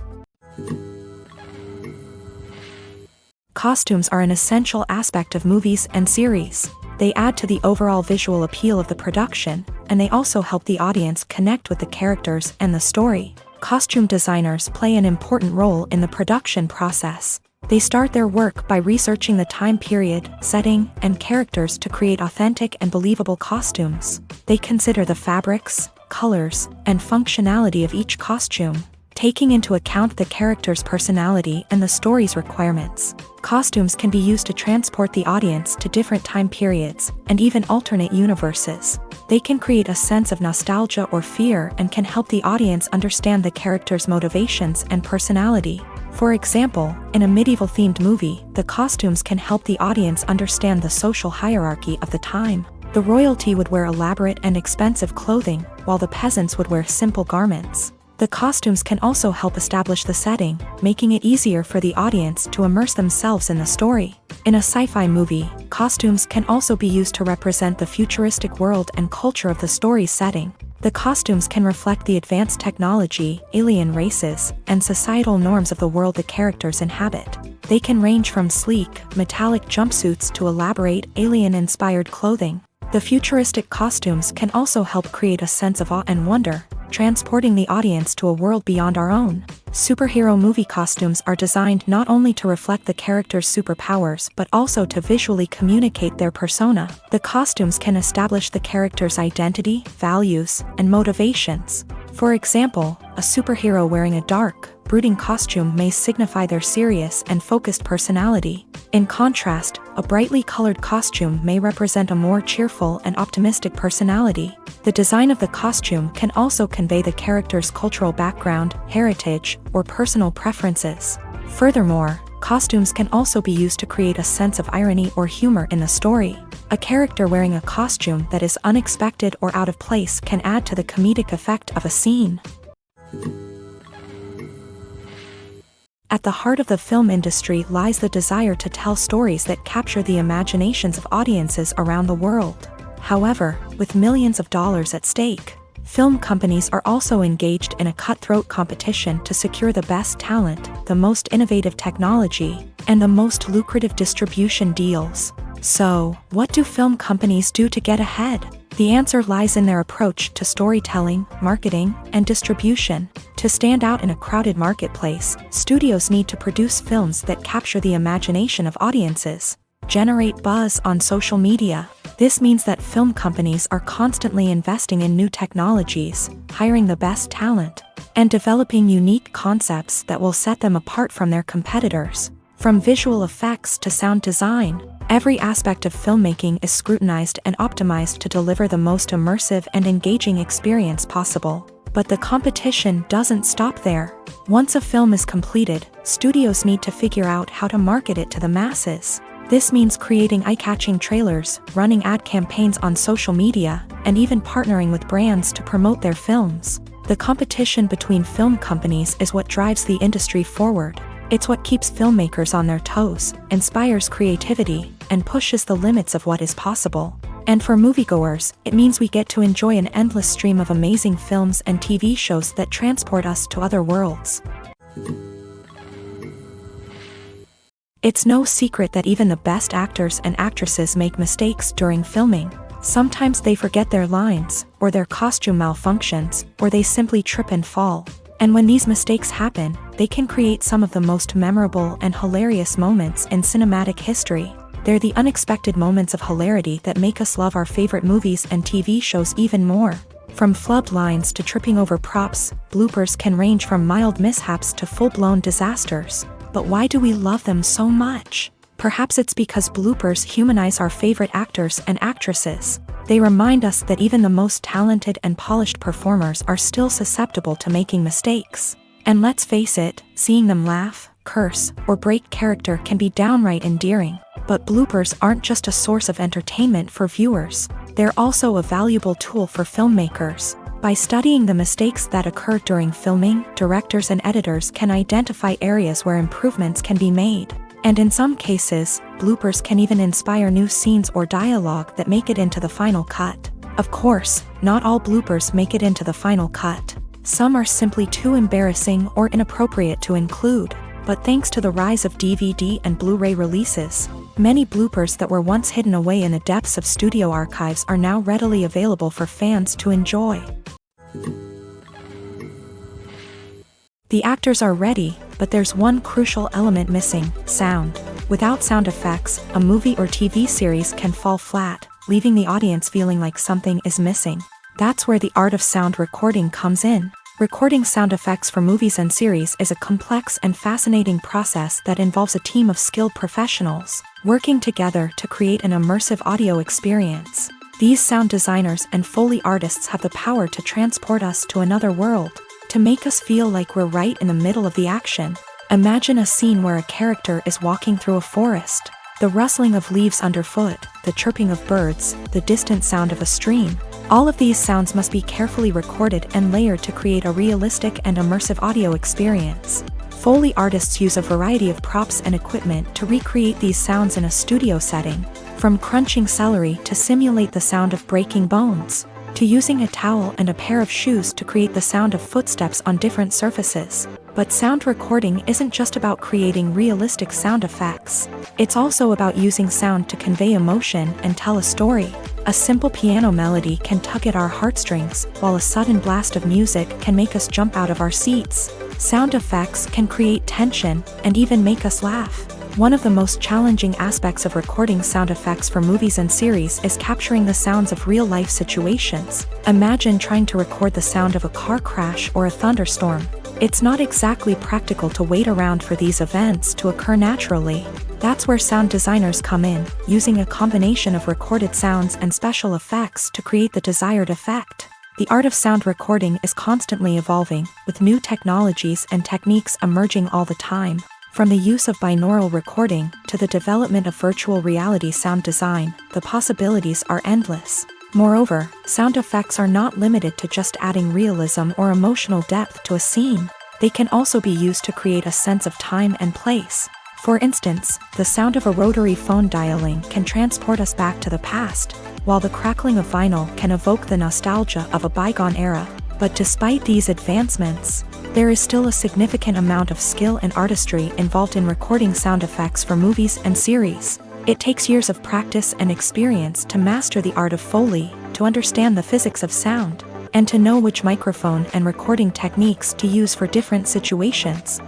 Costumes are an essential aspect of movies and series. They add to the overall visual appeal of the production, and they also help the audience connect with the characters and the story. Costume designers play an important role in the production process. They start their work by researching the time period, setting, and characters to create authentic and believable costumes. They consider the fabrics, colors, and functionality of each costume, taking into account the character's personality and the story's requirements. Costumes can be used to transport the audience to different time periods and even alternate universes. They can create a sense of nostalgia or fear and can help the audience understand the character's motivations and personality. For example, in a medieval-themed movie, the costumes can help the audience understand the social hierarchy of the time. The royalty would wear elaborate and expensive clothing, while the peasants would wear simple garments. The costumes can also help establish the setting, making it easier for the audience to immerse themselves in the story. In a sci-fi movie, costumes can also be used to represent the futuristic world and culture of the story's setting. The costumes can reflect the advanced technology, alien races, and societal norms of the world the characters inhabit. They can range from sleek, metallic jumpsuits to elaborate, alien-inspired clothing. The futuristic costumes can also help create a sense of awe and wonder, transporting the audience to a world beyond our own. Superhero movie costumes are designed not only to reflect the character's superpowers but also to visually communicate their persona. The costumes can establish the character's identity, values, and motivations. For example, a superhero wearing a dark, brooding costume may signify their serious and focused personality. In contrast, a brightly colored costume may represent a more cheerful and optimistic personality. The design of the costume can also convey the character's cultural background, heritage, or personal preferences. Furthermore, costumes can also be used to create a sense of irony or humor in the story. A character wearing a costume that is unexpected or out of place can add to the comedic effect of a scene. At the heart of the film industry lies the desire to tell stories that capture the imaginations of audiences around the world. However, with millions of dollars at stake, film companies are also engaged in a cutthroat competition to secure the best talent, the most innovative technology, and the most lucrative distribution deals. So, what do film companies do to get ahead? The answer lies in their approach to storytelling, marketing, and distribution. To stand out in a crowded marketplace, studios need to produce films that capture the imagination of audiences, generate buzz on social media. This means that film companies are constantly investing in new technologies, hiring the best talent, and developing unique concepts that will set them apart from their competitors. From visual effects to sound design, every aspect of filmmaking is scrutinized and optimized to deliver the most immersive and engaging experience possible. But the competition doesn't stop there. Once a film is completed, studios need to figure out how to market it to the masses. This means creating eye-catching trailers, running ad campaigns on social media, and even partnering with brands to promote their films. The competition between film companies is what drives the industry forward. It's what keeps filmmakers on their toes, inspires creativity, and pushes the limits of what is possible. And for moviegoers, it means we get to enjoy an endless stream of amazing films and TV shows that transport us to other worlds. It's no secret that even the best actors and actresses make mistakes during filming. Sometimes they forget their lines, or their costume malfunctions, or they simply trip and fall. And when these mistakes happen, they can create some of the most memorable and hilarious moments in cinematic history. They're the unexpected moments of hilarity that make us love our favorite movies and TV shows even more. From flubbed lines to tripping over props, bloopers can range from mild mishaps to full-blown disasters. But why do we love them so much? Perhaps it's because bloopers humanize our favorite actors and actresses. They remind us that even the most talented and polished performers are still susceptible to making mistakes. And let's face it, seeing them laugh, curse, or break character can be downright endearing. But bloopers aren't just a source of entertainment for viewers. They're also a valuable tool for filmmakers. By studying the mistakes that occur during filming, directors and editors can identify areas where improvements can be made. And in some cases, bloopers can even inspire new scenes or dialogue that make it into the final cut. Of course, not all bloopers make it into the final cut. Some are simply too embarrassing or inappropriate to include. But thanks to the rise of DVD and Blu-ray releases, many bloopers that were once hidden away in the depths of studio archives are now readily available for fans to enjoy. The actors are ready, but there's one crucial element missing: sound. Without sound effects, a movie or TV series can fall flat, leaving the audience feeling like something is missing. That's where the art of sound recording comes in. Recording sound effects for movies and series is a complex and fascinating process that involves a team of skilled professionals working together to create an immersive audio experience. These sound designers and Foley artists have the power to transport us to another world, to make us feel like we're right in the middle of the action. Imagine a scene where a character is walking through a forest. The rustling of leaves underfoot, the chirping of birds, the distant sound of a stream. All of these sounds must be carefully recorded and layered to create a realistic and immersive audio experience. Foley artists use a variety of props and equipment to recreate these sounds in a studio setting, from crunching celery to simulate the sound of breaking bones, to using a towel and a pair of shoes to create the sound of footsteps on different surfaces. But sound recording isn't just about creating realistic sound effects. It's also about using sound to convey emotion and tell a story. A simple piano melody can tug at our heartstrings, while a sudden blast of music can make us jump out of our seats. Sound effects can create tension and even make us laugh. One of the most challenging aspects of recording sound effects for movies and series is capturing the sounds of real-life situations. Imagine trying to record the sound of a car crash or a thunderstorm. It's not exactly practical to wait around for these events to occur naturally. That's where sound designers come in, using a combination of recorded sounds and special effects to create the desired effect. The art of sound recording is constantly evolving, with new technologies and techniques emerging all the time. From the use of binaural recording to the development of virtual reality sound design, the possibilities are endless. Moreover, sound effects are not limited to just adding realism or emotional depth to a scene. They can also be used to create a sense of time and place. For instance, the sound of a rotary phone dialing can transport us back to the past, while the crackling of vinyl can evoke the nostalgia of a bygone era. But despite these advancements, there is still a significant amount of skill and artistry involved in recording sound effects for movies and series. It takes years of practice and experience to master the art of Foley, to understand the physics of sound, and to know which microphone and recording techniques to use for different situations.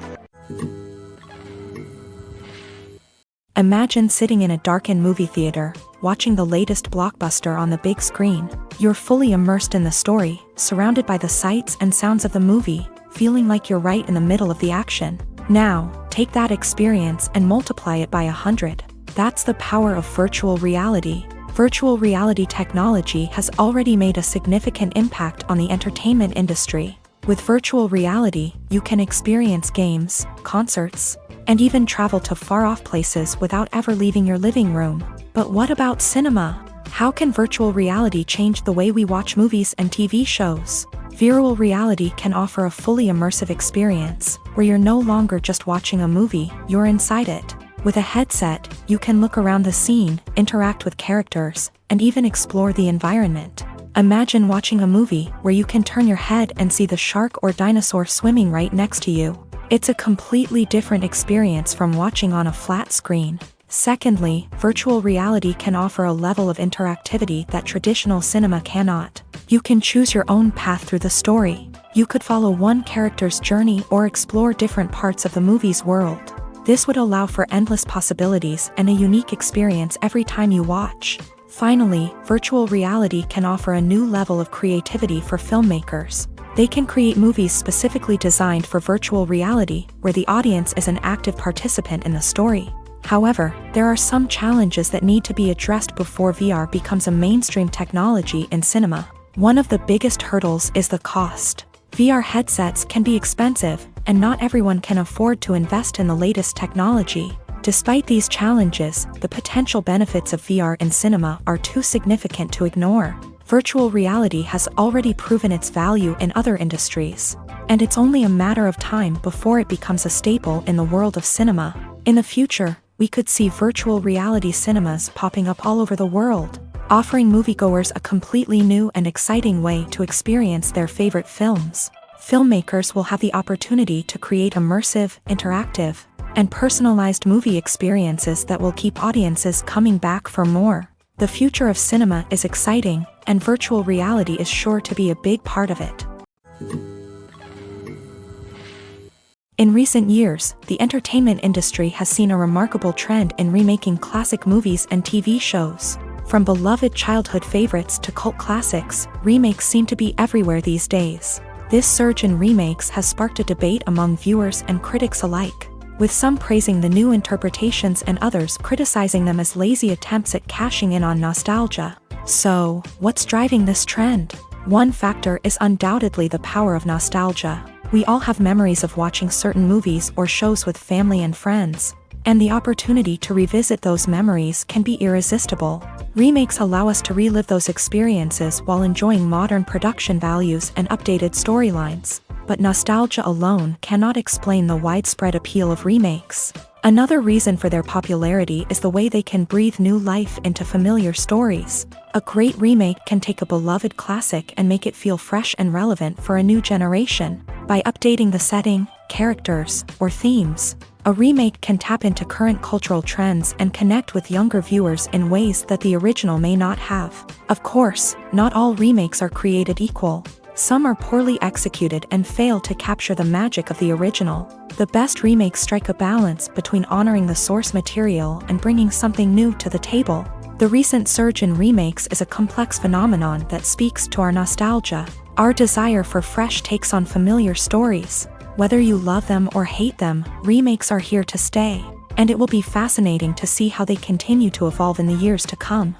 Imagine sitting in a darkened movie theater, watching the latest blockbuster on the big screen. You're fully immersed in the story, surrounded by the sights and sounds of the movie, feeling like you're right in the middle of the action. Now, take that experience and multiply it by 100. That's the power of virtual reality. Virtual reality technology has already made a significant impact on the entertainment industry. With virtual reality, you can experience games, concerts, and even travel to far-off places without ever leaving your living room. But what about cinema? How can virtual reality change the way we watch movies and TV shows? Virtual reality can offer a fully immersive experience, where you're no longer just watching a movie, you're inside it. With a headset, you can look around the scene, interact with characters, and even explore the environment. Imagine watching a movie where you can turn your head and see the shark or dinosaur swimming right next to you. It's a completely different experience from watching on a flat screen. Secondly, virtual reality can offer a level of interactivity that traditional cinema cannot. You can choose your own path through the story. You could follow one character's journey or explore different parts of the movie's world. This would allow for endless possibilities and a unique experience every time you watch. Finally, virtual reality can offer a new level of creativity for filmmakers. They can create movies specifically designed for virtual reality, where the audience is an active participant in the story. However, there are some challenges that need to be addressed before VR becomes a mainstream technology in cinema. One of the biggest hurdles is the cost. VR headsets can be expensive, and not everyone can afford to invest in the latest technology. Despite these challenges, the potential benefits of VR in cinema are too significant to ignore. Virtual reality has already proven its value in other industries, and it's only a matter of time before it becomes a staple in the world of cinema. In the future, we could see virtual reality cinemas popping up all over the world, offering moviegoers a completely new and exciting way to experience their favorite films. Filmmakers will have the opportunity to create immersive, interactive, and personalized movie experiences that will keep audiences coming back for more. The future of cinema is exciting, and virtual reality is sure to be a big part of it. In recent years, the entertainment industry has seen a remarkable trend in remaking classic movies and TV shows. From beloved childhood favorites to cult classics, remakes seem to be everywhere these days. This surge in remakes has sparked a debate among viewers and critics alike, with some praising the new interpretations and others criticizing them as lazy attempts at cashing in on nostalgia. So, what's driving this trend? One factor is undoubtedly the power of nostalgia. We all have memories of watching certain movies or shows with family and friends, and the opportunity to revisit those memories can be irresistible. Remakes allow us to relive those experiences while enjoying modern production values and updated storylines. But nostalgia alone cannot explain the widespread appeal of remakes. Another reason for their popularity is the way they can breathe new life into familiar stories. A great remake can take a beloved classic and make it feel fresh and relevant for a new generation. By updating the setting, characters, or themes, a remake can tap into current cultural trends and connect with younger viewers in ways that the original may not have. Of course, not all remakes are created equal. Some are poorly executed and fail to capture the magic of the original. The best remakes strike a balance between honoring the source material and bringing something new to the table. The recent surge in remakes is a complex phenomenon that speaks to our nostalgia, our desire for fresh takes on familiar stories. Whether you love them or hate them, remakes are here to stay, and it will be fascinating to see how they continue to evolve in the years to come.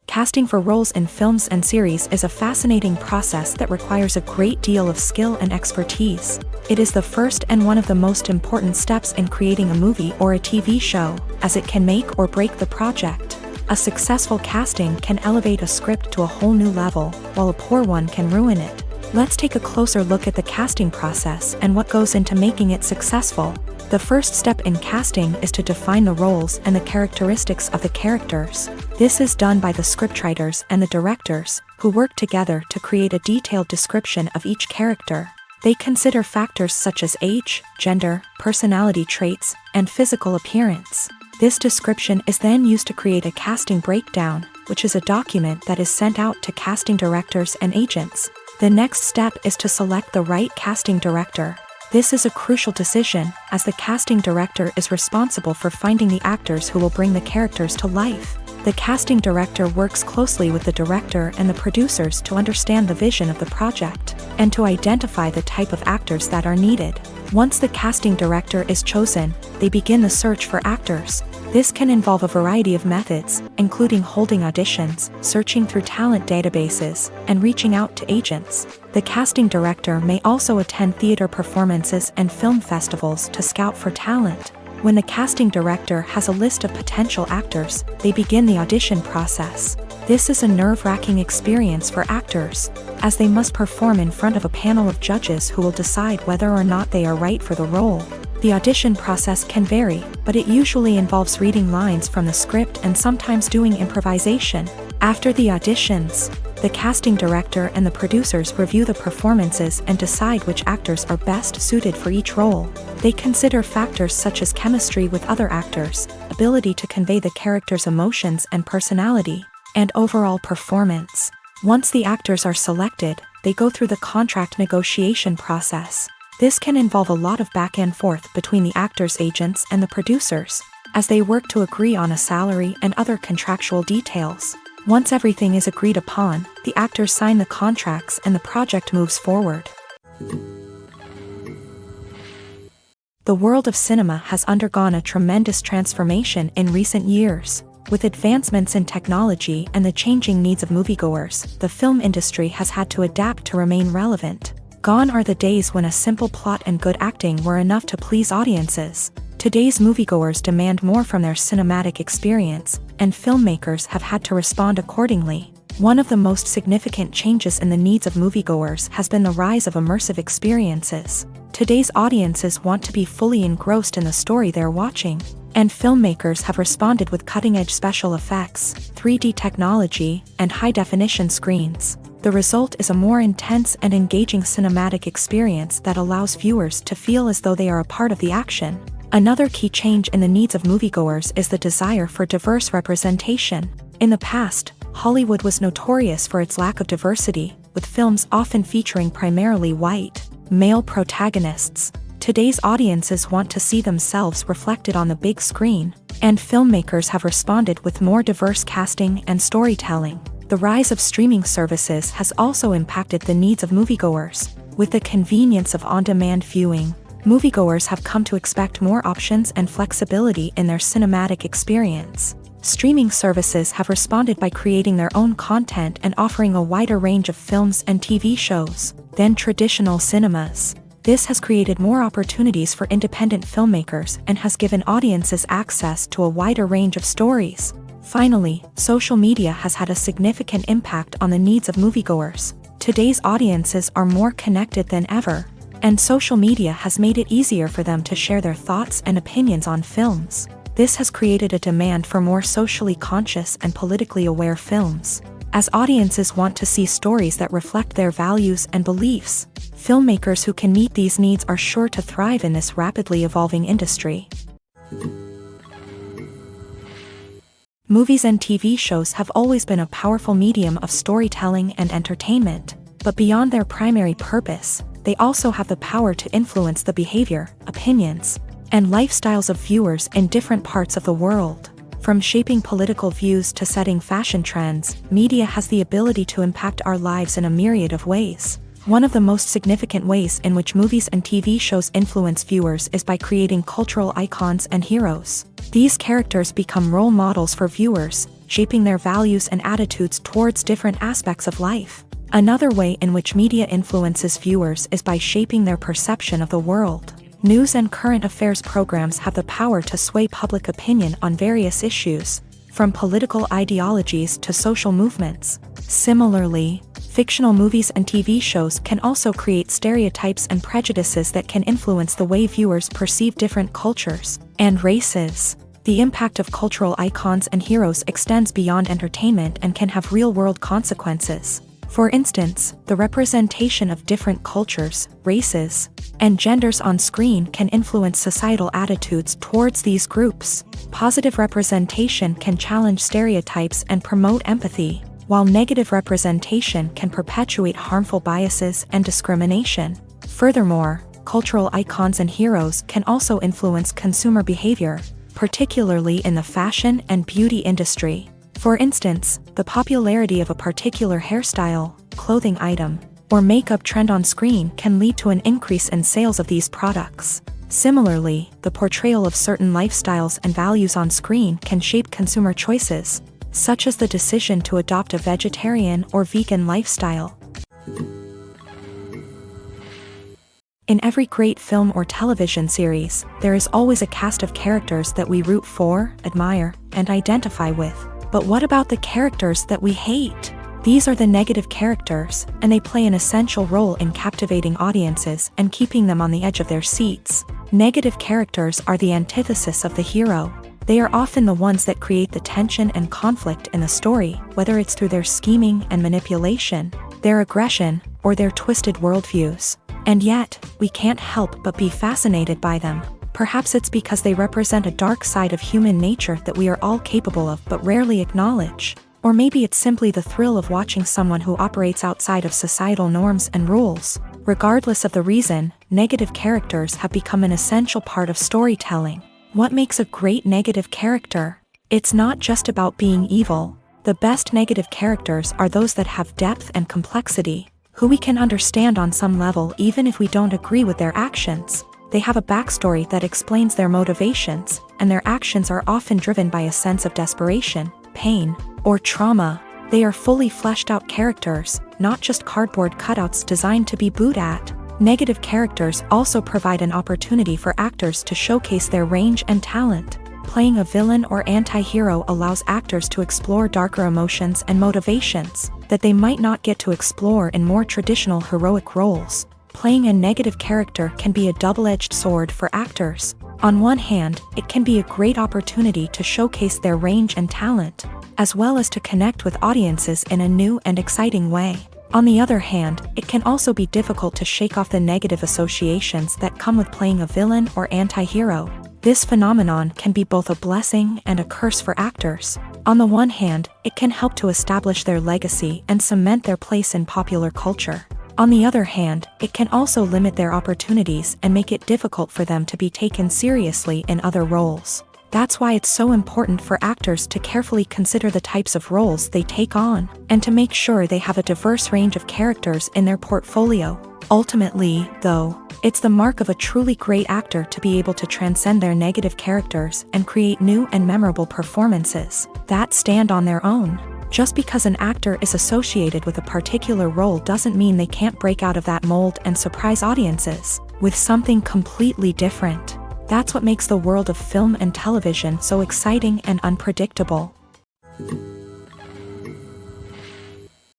Casting for roles in films and series is a fascinating process that requires a great deal of skill and expertise. It is the first and one of the most important steps in creating a movie or a TV show, as it can make or break the project. A successful casting can elevate a script to a whole new level, while a poor one can ruin it. Let's take a closer look at the casting process and what goes into making it successful. The first step in casting is to define the roles and the characteristics of the characters. This is done by the scriptwriters and the directors, who work together to create a detailed description of each character. They consider factors such as age, gender, personality traits, and physical appearance. This description is then used to create a casting breakdown, which is a document that is sent out to casting directors and agents. The next step is to select the right casting director. This is a crucial decision, as the casting director is responsible for finding the actors who will bring the characters to life. The casting director works closely with the director and the producers to understand the vision of the project, and to identify the type of actors that are needed. Once the casting director is chosen, they begin the search for actors. This can involve a variety of methods, including holding auditions, searching through talent databases, and reaching out to agents. The casting director may also attend theater performances and film festivals to scout for talent. When the casting director has a list of potential actors, they begin the audition process. This is a nerve-wracking experience for actors, as they must perform in front of a panel of judges who will decide whether or not they are right for the role. The audition process can vary, but it usually involves reading lines from the script and sometimes doing improvisation. After the auditions, the casting director and the producers review the performances and decide which actors are best suited for each role. They consider factors such as chemistry with other actors, ability to convey the character's emotions and personality, and overall performance. Once the actors are selected, they go through the contract negotiation process. This can involve a lot of back and forth between the actors' agents and the producers, as they work to agree on a salary and other contractual details. Once everything is agreed upon, the actors sign the contracts and the project moves forward. The world of cinema has undergone a tremendous transformation in recent years. With advancements in technology and the changing needs of moviegoers, the film industry has had to adapt to remain relevant. Gone are the days when a simple plot and good acting were enough to please audiences. Today's moviegoers demand more from their cinematic experience, and filmmakers have had to respond accordingly. One of the most significant changes in the needs of moviegoers has been the rise of immersive experiences. Today's audiences want to be fully engrossed in the story they're watching, and filmmakers have responded with cutting-edge special effects, 3D technology, and high-definition screens. The result is a more intense and engaging cinematic experience that allows viewers to feel as though they are a part of the action. Another key change in the needs of moviegoers is the desire for diverse representation. In the past, Hollywood was notorious for its lack of diversity, with films often featuring primarily white, male protagonists. Today's audiences want to see themselves reflected on the big screen, and filmmakers have responded with more diverse casting and storytelling. The rise of streaming services has also impacted the needs of moviegoers. With the convenience of on-demand viewing, moviegoers have come to expect more options and flexibility in their cinematic experience. Streaming services have responded by creating their own content and offering a wider range of films and TV shows than traditional cinemas. This has created more opportunities for independent filmmakers and has given audiences access to a wider range of stories. Finally, social media has had a significant impact on the needs of moviegoers. Today's audiences are more connected than ever, and social media has made it easier for them to share their thoughts and opinions on films. This has created a demand for more socially conscious and politically aware films. As audiences want to see stories that reflect their values and beliefs, filmmakers who can meet these needs are sure to thrive in this rapidly evolving industry. Movies and TV shows have always been a powerful medium of storytelling and entertainment, but beyond their primary purpose, they also have the power to influence the behavior, opinions, and lifestyles of viewers in different parts of the world. From shaping political views to setting fashion trends, media has the ability to impact our lives in a myriad of ways. One of the most significant ways in which movies and TV shows influence viewers is by creating cultural icons and heroes. These characters become role models for viewers, shaping their values and attitudes towards different aspects of life. Another way in which media influences viewers is by shaping their perception of the world. News and current affairs programs have the power to sway public opinion on various issues, from political ideologies to social movements. Similarly, fictional movies and TV shows can also create stereotypes and prejudices that can influence the way viewers perceive different cultures and races. The impact of cultural icons and heroes extends beyond entertainment and can have real-world consequences. For instance, the representation of different cultures, races, and genders on screen can influence societal attitudes towards these groups. Positive representation can challenge stereotypes and promote empathy, while negative representation can perpetuate harmful biases and discrimination. Furthermore, cultural icons and heroes can also influence consumer behavior, particularly in the fashion and beauty industry. For instance, the popularity of a particular hairstyle, clothing item, or makeup trend on screen can lead to an increase in sales of these products. Similarly, the portrayal of certain lifestyles and values on screen can shape consumer choices, such as the decision to adopt a vegetarian or vegan lifestyle. In every great film or television series, there is always a cast of characters that we root for, admire, and identify with. But what about the characters that we hate? These are the negative characters, and they play an essential role in captivating audiences and keeping them on the edge of their seats. Negative characters are the antithesis of the hero. They are often the ones that create the tension and conflict in the story, whether it's through their scheming and manipulation, their aggression, or their twisted worldviews. And yet, we can't help but be fascinated by them. Perhaps it's because they represent a dark side of human nature that we are all capable of but rarely acknowledge. Or maybe it's simply the thrill of watching someone who operates outside of societal norms and rules. Regardless of the reason, negative characters have become an essential part of storytelling. What makes a great negative character? It's not just about being evil. The best negative characters are those that have depth and complexity, who we can understand on some level even if we don't agree with their actions. They have a backstory that explains their motivations, and their actions are often driven by a sense of desperation, pain, or trauma. They are fully fleshed out characters, not just cardboard cutouts designed to be booed at. Negative characters also provide an opportunity for actors to showcase their range and talent. Playing a villain or anti-hero allows actors to explore darker emotions and motivations that they might not get to explore in more traditional heroic roles. Playing a negative character can be a double-edged sword for actors. On one hand, it can be a great opportunity to showcase their range and talent, as well as to connect with audiences in a new and exciting way. On the other hand, it can also be difficult to shake off the negative associations that come with playing a villain or anti-hero. This phenomenon can be both a blessing and a curse for actors. On the one hand, it can help to establish their legacy and cement their place in popular culture. On the other hand, it can also limit their opportunities and make it difficult for them to be taken seriously in other roles. That's why it's so important for actors to carefully consider the types of roles they take on, and to make sure they have a diverse range of characters in their portfolio. Ultimately, though, it's the mark of a truly great actor to be able to transcend their negative characters and create new and memorable performances that stand on their own. Just because an actor is associated with a particular role doesn't mean they can't break out of that mold and surprise audiences with something completely different. That's what makes the world of film and television so exciting and unpredictable.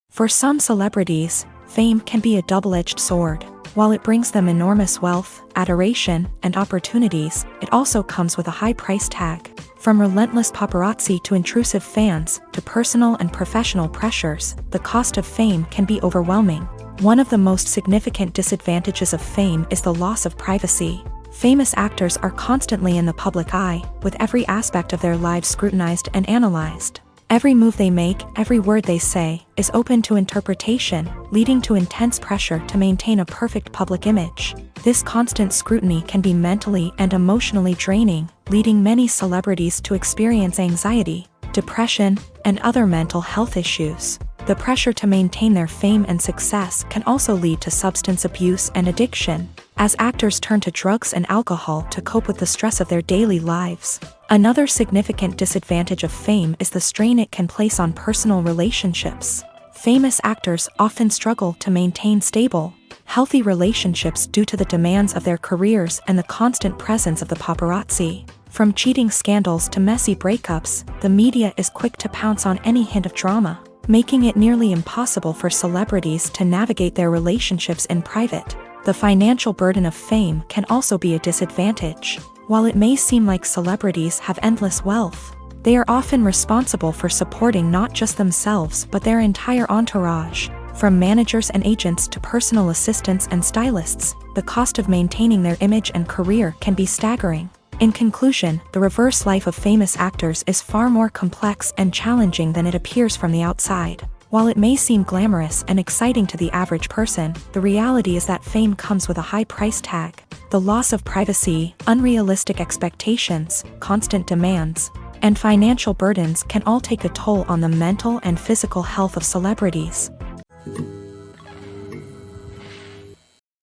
For some celebrities, fame can be a double-edged sword. While it brings them enormous wealth, adoration, and opportunities, it also comes with a high price tag. From relentless paparazzi to intrusive fans, to personal and professional pressures, the cost of fame can be overwhelming. One of the most significant disadvantages of fame is the loss of privacy. Famous actors are constantly in the public eye, with every aspect of their lives scrutinized and analyzed. Every move they make, every word they say, is open to interpretation, leading to intense pressure to maintain a perfect public image. This constant scrutiny can be mentally and emotionally draining, leading many celebrities to experience anxiety, depression, and other mental health issues. The pressure to maintain their fame and success can also lead to substance abuse and addiction, as actors turn to drugs and alcohol to cope with the stress of their daily lives. Another significant disadvantage of fame is the strain it can place on personal relationships. Famous actors often struggle to maintain stable, healthy relationships due to the demands of their careers and the constant presence of the paparazzi. From cheating scandals to messy breakups, the media is quick to pounce on any hint of drama, making it nearly impossible for celebrities to navigate their relationships in private. The financial burden of fame can also be a disadvantage. While it may seem like celebrities have endless wealth, they are often responsible for supporting not just themselves but their entire entourage. From managers and agents to personal assistants and stylists, the cost of maintaining their image and career can be staggering. In conclusion, the reverse life of famous actors is far more complex and challenging than it appears from the outside. While it may seem glamorous and exciting to the average person, the reality is that fame comes with a high price tag. The loss of privacy, unrealistic expectations, constant demands, and financial burdens can all take a toll on the mental and physical health of celebrities.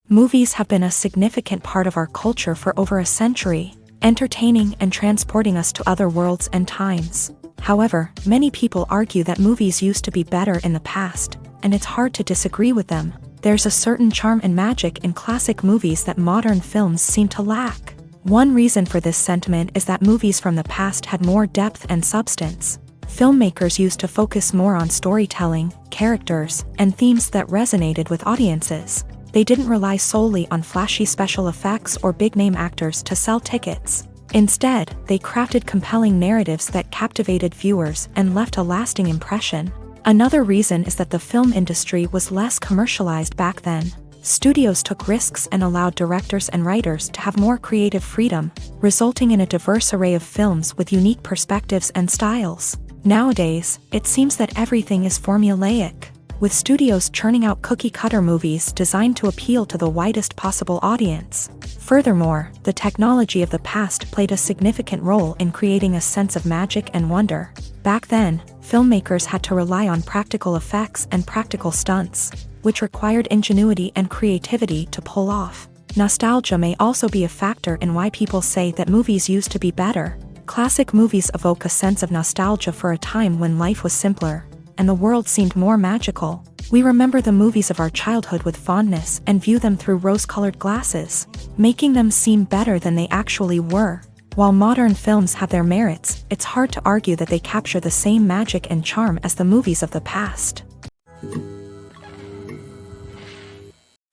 Movies have been a significant part of our culture for over a century, entertaining and transporting us to other worlds and times. However, many people argue that movies used to be better in the past, and it's hard to disagree with them. There's a certain charm and magic in classic movies that modern films seem to lack. One reason for this sentiment is that movies from the past had more depth and substance. Filmmakers used to focus more on storytelling, characters, and themes that resonated with audiences. They didn't rely solely on flashy special effects or big-name actors to sell tickets. Instead, they crafted compelling narratives that captivated viewers and left a lasting impression. Another reason is that the film industry was less commercialized back then. Studios took risks and allowed directors and writers to have more creative freedom, resulting in a diverse array of films with unique perspectives and styles. Nowadays, it seems that everything is formulaic, with studios churning out cookie-cutter movies designed to appeal to the widest possible audience. Furthermore, the technology of the past played a significant role in creating a sense of magic and wonder. Back then, filmmakers had to rely on practical effects and practical stunts, which required ingenuity and creativity to pull off. Nostalgia may also be a factor in why people say that movies used to be better. Classic movies evoke a sense of nostalgia for a time when life was simpler, and the world seemed more magical. We remember the movies of our childhood with fondness and view them through rose-colored glasses, making them seem better than they actually were. While modern films have their merits, it's hard to argue that they capture the same magic and charm as the movies of the past.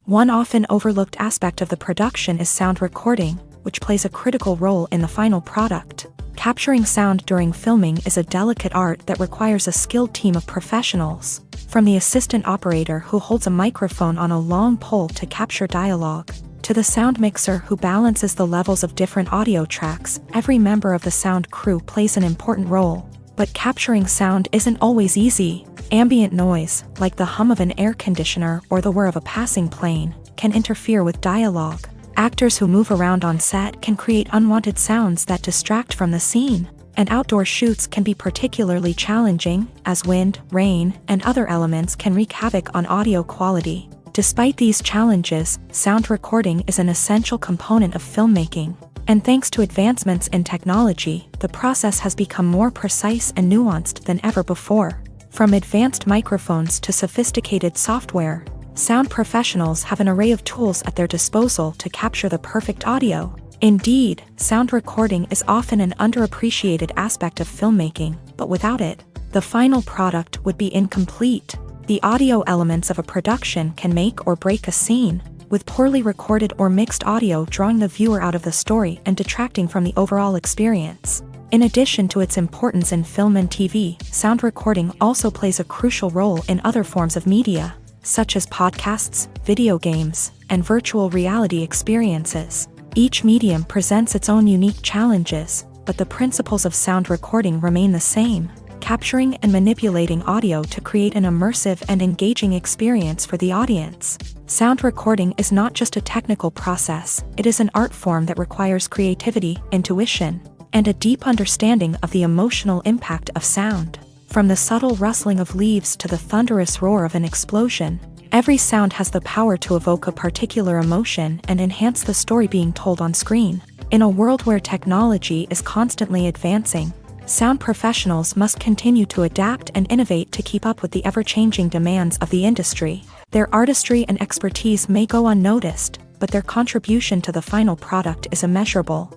One often overlooked aspect of the production is sound recording, which plays a critical role in the final product. Capturing sound during filming is a delicate art that requires a skilled team of professionals. From the assistant operator who holds a microphone on a long pole to capture dialogue, to the sound mixer who balances the levels of different audio tracks, every member of the sound crew plays an important role. But capturing sound isn't always easy. Ambient noise, like the hum of an air conditioner or the whir of a passing plane, can interfere with dialogue. Actors who move around on set can create unwanted sounds that distract from the scene. And outdoor shoots can be particularly challenging, as wind, rain, and other elements can wreak havoc on audio quality. Despite these challenges, sound recording is an essential component of filmmaking. And thanks to advancements in technology, the process has become more precise and nuanced than ever before. From advanced microphones to sophisticated software, sound professionals have an array of tools at their disposal to capture the perfect audio. Indeed, sound recording is often an underappreciated aspect of filmmaking, but without it, the final product would be incomplete. The audio elements of a production can make or break a scene, with poorly recorded or mixed audio drawing the viewer out of the story and detracting from the overall experience. In addition to its importance in film and TV, sound recording also plays a crucial role in other forms of media, such as podcasts, video games, and virtual reality experiences. Each medium presents its own unique challenges, but the principles of sound recording remain the same, capturing and manipulating audio to create an immersive and engaging experience for the audience. Sound recording is not just a technical process, it is an art form that requires creativity, intuition, and a deep understanding of the emotional impact of sound. From the subtle rustling of leaves to the thunderous roar of an explosion, every sound has the power to evoke a particular emotion and enhance the story being told on screen. In a world where technology is constantly advancing, sound professionals must continue to adapt and innovate to keep up with the ever-changing demands of the industry. Their artistry and expertise may go unnoticed, but their contribution to the final product is immeasurable.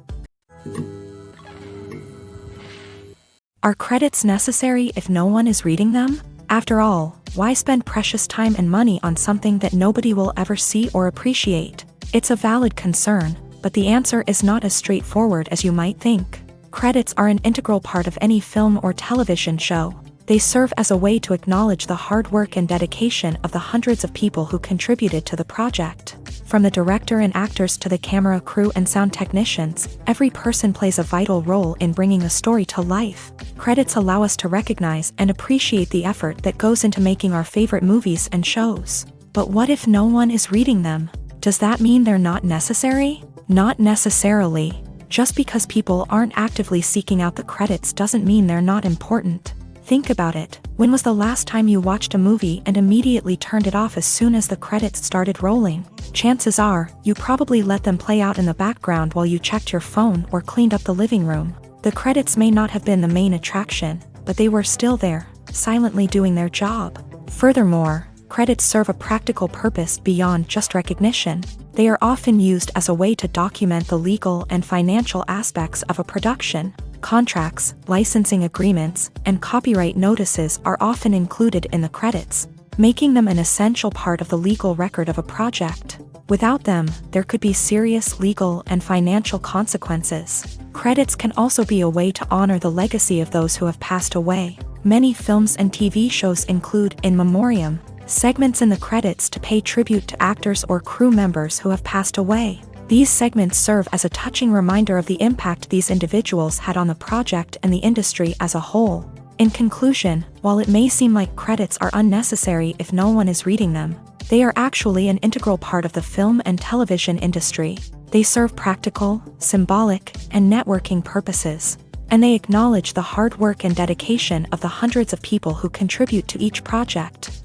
Are credits necessary if no one is reading them? After all, why spend precious time and money on something that nobody will ever see or appreciate? It's a valid concern, but the answer is not as straightforward as you might think. Credits are an integral part of any film or television show. They serve as a way to acknowledge the hard work and dedication of the hundreds of people who contributed to the project. From the director and actors to the camera crew and sound technicians, every person plays a vital role in bringing a story to life. Credits allow us to recognize and appreciate the effort that goes into making our favorite movies and shows. But what if no one is reading them? Does that mean they're not necessary? Not necessarily. Just because people aren't actively seeking out the credits doesn't mean they're not important. Think about it. When was the last time you watched a movie and immediately turned it off as soon as the credits started rolling? Chances are, you probably let them play out in the background while you checked your phone or cleaned up the living room. The credits may not have been the main attraction, but they were still there, silently doing their job. Furthermore, credits serve a practical purpose beyond just recognition. They are often used as a way to document the legal and financial aspects of a production. Contracts, licensing agreements, and copyright notices are often included in the credits, making them an essential part of the legal record of a project. Without them, there could be serious legal and financial consequences. Credits can also be a way to honor the legacy of those who have passed away. Many films and TV shows include in memoriam segments in the credits to pay tribute to actors or crew members who have passed away. These segments serve as a touching reminder of the impact these individuals had on the project and the industry as a whole. In conclusion, while it may seem like credits are unnecessary if no one is reading them, they are actually an integral part of the film and television industry. They serve practical, symbolic, and networking purposes, and they acknowledge the hard work and dedication of the hundreds of people who contribute to each project.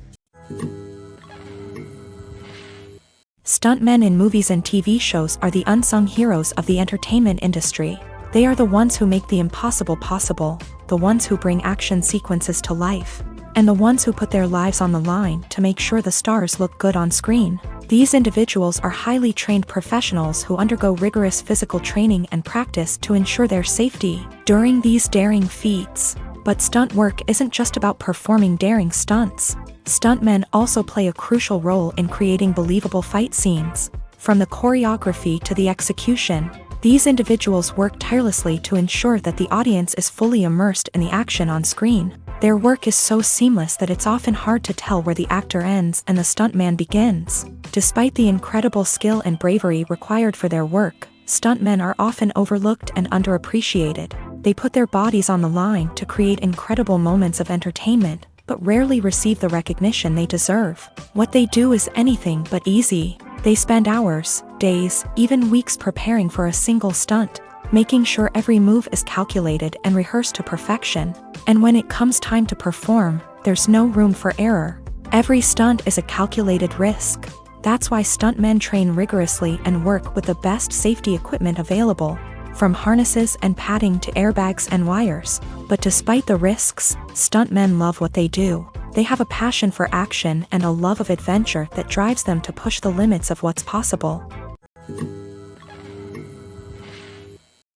Stuntmen in movies and TV shows are the unsung heroes of the entertainment industry. They are the ones who make the impossible possible, the ones who bring action sequences to life, and the ones who put their lives on the line to make sure the stars look good on screen. These individuals are highly trained professionals who undergo rigorous physical training and practice to ensure their safety during these daring feats. But stunt work isn't just about performing daring stunts. Stuntmen also play a crucial role in creating believable fight scenes. From the choreography to the execution, these individuals work tirelessly to ensure that the audience is fully immersed in the action on screen. Their work is so seamless that it's often hard to tell where the actor ends and the stuntman begins. Despite the incredible skill and bravery required for their work, stuntmen are often overlooked and underappreciated. They put their bodies on the line to create incredible moments of entertainment, but rarely receive the recognition they deserve. What they do is anything but easy. They spend hours, days, even weeks preparing for a single stunt, making sure every move is calculated and rehearsed to perfection. And when it comes time to perform, there's no room for error. Every stunt is a calculated risk. That's why stuntmen train rigorously and work with the best safety equipment available, from harnesses and padding to airbags and wires. But despite the risks, stuntmen love what they do. They have a passion for action and a love of adventure that drives them to push the limits of what's possible.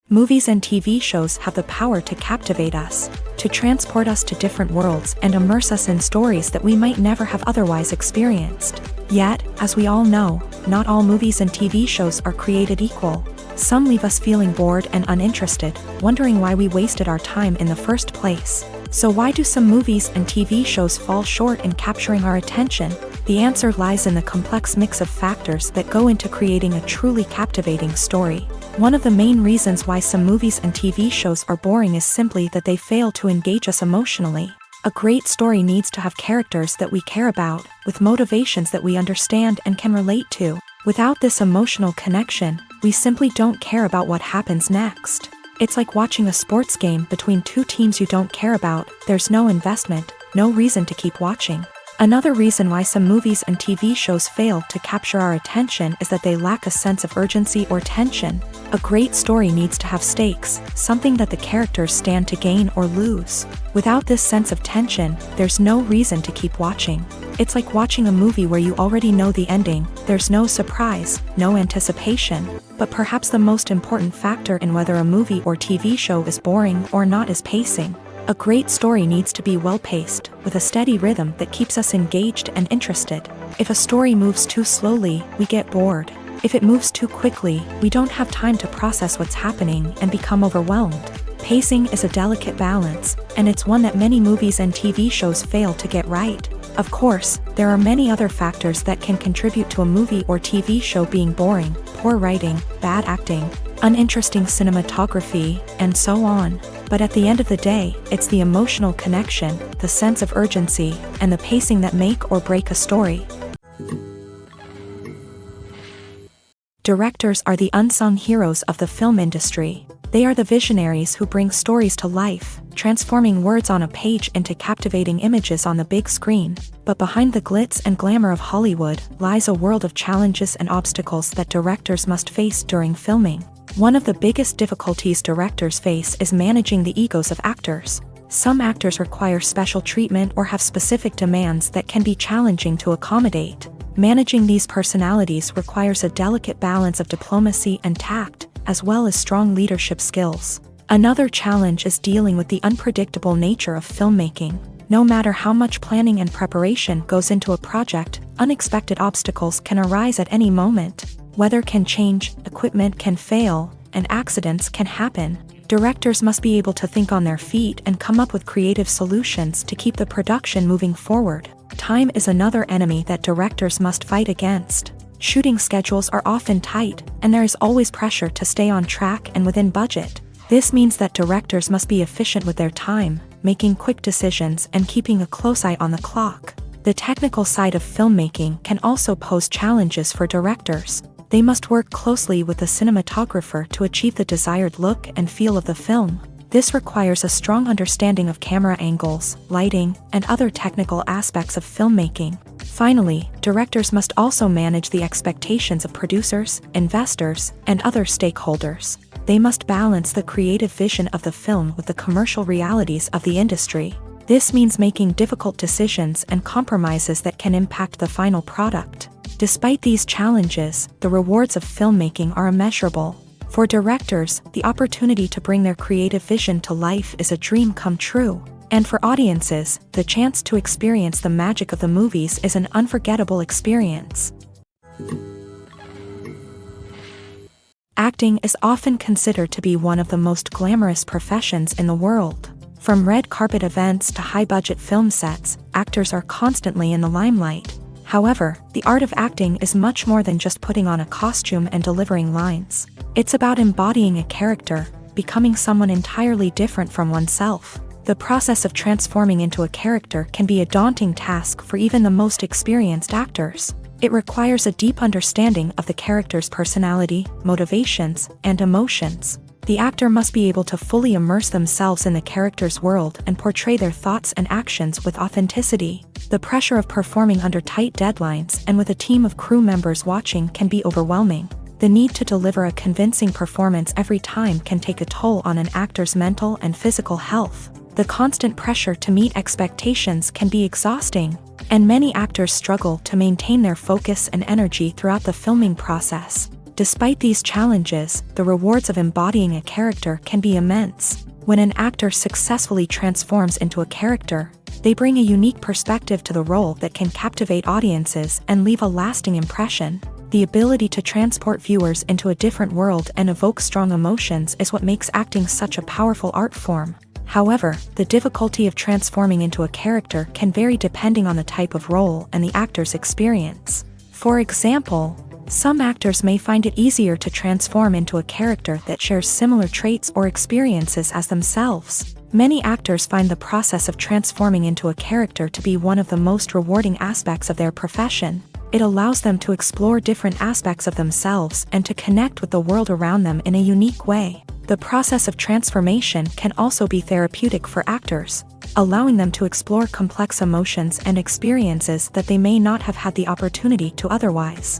Movies and TV shows have the power to captivate us, to transport us to different worlds and immerse us in stories that we might never have otherwise experienced. Yet, as we all know, not all movies and TV shows are created equal. Some leave us feeling bored and uninterested, wondering why we wasted our time in the first place. So why do some movies and TV shows fall short in capturing our attention? The answer lies in the complex mix of factors that go into creating a truly captivating story. One of the main reasons why some movies and TV shows are boring is simply that they fail to engage us emotionally. A great story needs to have characters that we care about, with motivations that we understand and can relate to. Without this emotional connection, we simply don't care about what happens next. It's like watching a sports game between two teams you don't care about. There's no investment, no reason to keep watching. Another reason why some movies and TV shows fail to capture our attention is that they lack a sense of urgency or tension. A great story needs to have stakes, something that the characters stand to gain or lose. Without this sense of tension, there's no reason to keep watching. It's like watching a movie where you already know the ending. There's no surprise, no anticipation. But perhaps the most important factor in whether a movie or TV show is boring or not is pacing. A great story needs to be well-paced, with a steady rhythm that keeps us engaged and interested. If a story moves too slowly, we get bored. If it moves too quickly, we don't have time to process what's happening and become overwhelmed. Pacing is a delicate balance, and it's one that many movies and TV shows fail to get right. Of course, there are many other factors that can contribute to a movie or TV show being boring: poor writing, bad acting, uninteresting cinematography, and so on. But at the end of the day, it's the emotional connection, the sense of urgency, and the pacing that make or break a story. Directors are the unsung heroes of the film industry. They are the visionaries who bring stories to life, transforming words on a page into captivating images on the big screen. But behind the glitz and glamour of Hollywood lies a world of challenges and obstacles that directors must face during filming. One of the biggest difficulties directors face is managing the egos of actors. Some actors require special treatment or have specific demands that can be challenging to accommodate. Managing these personalities requires a delicate balance of diplomacy and tact, as well as strong leadership skills. Another challenge is dealing with the unpredictable nature of filmmaking. No matter how much planning and preparation goes into a project, unexpected obstacles can arise at any moment. Weather can change, equipment can fail, and accidents can happen. Directors must be able to think on their feet and come up with creative solutions to keep the production moving forward. Time is another enemy that directors must fight against. Shooting schedules are often tight, and there is always pressure to stay on track and within budget. This means that directors must be efficient with their time, making quick decisions and keeping a close eye on the clock. The technical side of filmmaking can also pose challenges for directors. They must work closely with the cinematographer to achieve the desired look and feel of the film. This requires a strong understanding of camera angles, lighting, and other technical aspects of filmmaking. Finally, directors must also manage the expectations of producers, investors, and other stakeholders. They must balance the creative vision of the film with the commercial realities of the industry. This means making difficult decisions and compromises that can impact the final product. Despite these challenges, the rewards of filmmaking are immeasurable. For directors, the opportunity to bring their creative vision to life is a dream come true. And for audiences, the chance to experience the magic of the movies is an unforgettable experience. Acting is often considered to be one of the most glamorous professions in the world. From red carpet events to high-budget film sets, actors are constantly in the limelight. However, the art of acting is much more than just putting on a costume and delivering lines. It's about embodying a character, becoming someone entirely different from oneself. The process of transforming into a character can be a daunting task for even the most experienced actors. It requires a deep understanding of the character's personality, motivations, and emotions. The actor must be able to fully immerse themselves in the character's world and portray their thoughts and actions with authenticity. The pressure of performing under tight deadlines and with a team of crew members watching can be overwhelming. The need to deliver a convincing performance every time can take a toll on an actor's mental and physical health. The constant pressure to meet expectations can be exhausting, and many actors struggle to maintain their focus and energy throughout the filming process. Despite these challenges, the rewards of embodying a character can be immense. When an actor successfully transforms into a character, they bring a unique perspective to the role that can captivate audiences and leave a lasting impression. The ability to transport viewers into a different world and evoke strong emotions is what makes acting such a powerful art form. However, the difficulty of transforming into a character can vary depending on the type of role and the actor's experience. For example, some actors may find it easier to transform into a character that shares similar traits or experiences as themselves. Many actors find the process of transforming into a character to be one of the most rewarding aspects of their profession. It allows them to explore different aspects of themselves and to connect with the world around them in a unique way. The process of transformation can also be therapeutic for actors, allowing them to explore complex emotions and experiences that they may not have had the opportunity to otherwise.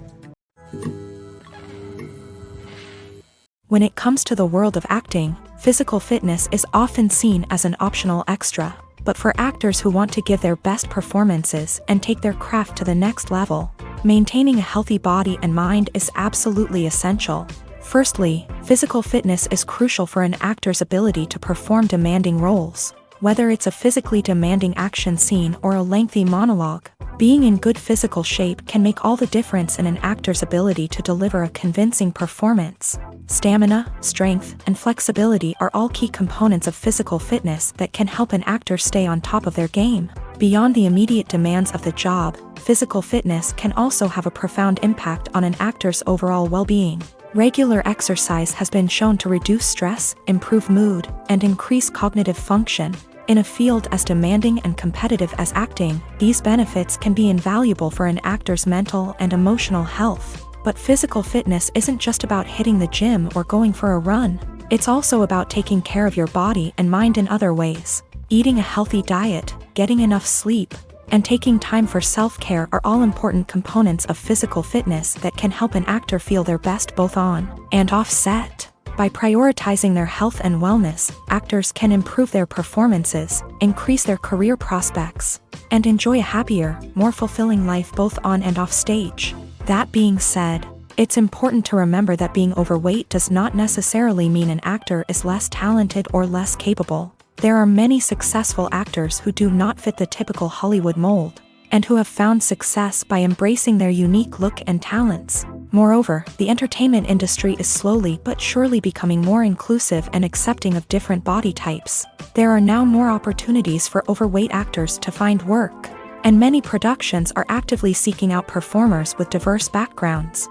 When it comes to the world of acting, physical fitness is often seen as an optional extra. But for actors who want to give their best performances and take their craft to the next level, maintaining a healthy body and mind is absolutely essential. Firstly, physical fitness is crucial for an actor's ability to perform demanding roles. Whether it's a physically demanding action scene or a lengthy monologue, being in good physical shape can make all the difference in an actor's ability to deliver a convincing performance. Stamina, strength, and flexibility are all key components of physical fitness that can help an actor stay on top of their game. Beyond the immediate demands of the job, physical fitness can also have a profound impact on an actor's overall well-being. Regular exercise has been shown to reduce stress, improve mood, and increase cognitive function. In a field as demanding and competitive as acting, these benefits can be invaluable for an actor's mental and emotional health. But physical fitness isn't just about hitting the gym or going for a run. It's also about taking care of your body and mind in other ways. Eating a healthy diet, getting enough sleep, and taking time for self-care are all important components of physical fitness that can help an actor feel their best both on and off set. By prioritizing their health and wellness, actors can improve their performances, increase their career prospects, and enjoy a happier, more fulfilling life both on and off stage. That being said, it's important to remember that being overweight does not necessarily mean an actor is less talented or less capable. There are many successful actors who do not fit the typical Hollywood mold, and who have found success by embracing their unique look and talents. Moreover, the entertainment industry is slowly but surely becoming more inclusive and accepting of different body types. There are now more opportunities for overweight actors to find work, and many productions are actively seeking out performers with diverse backgrounds.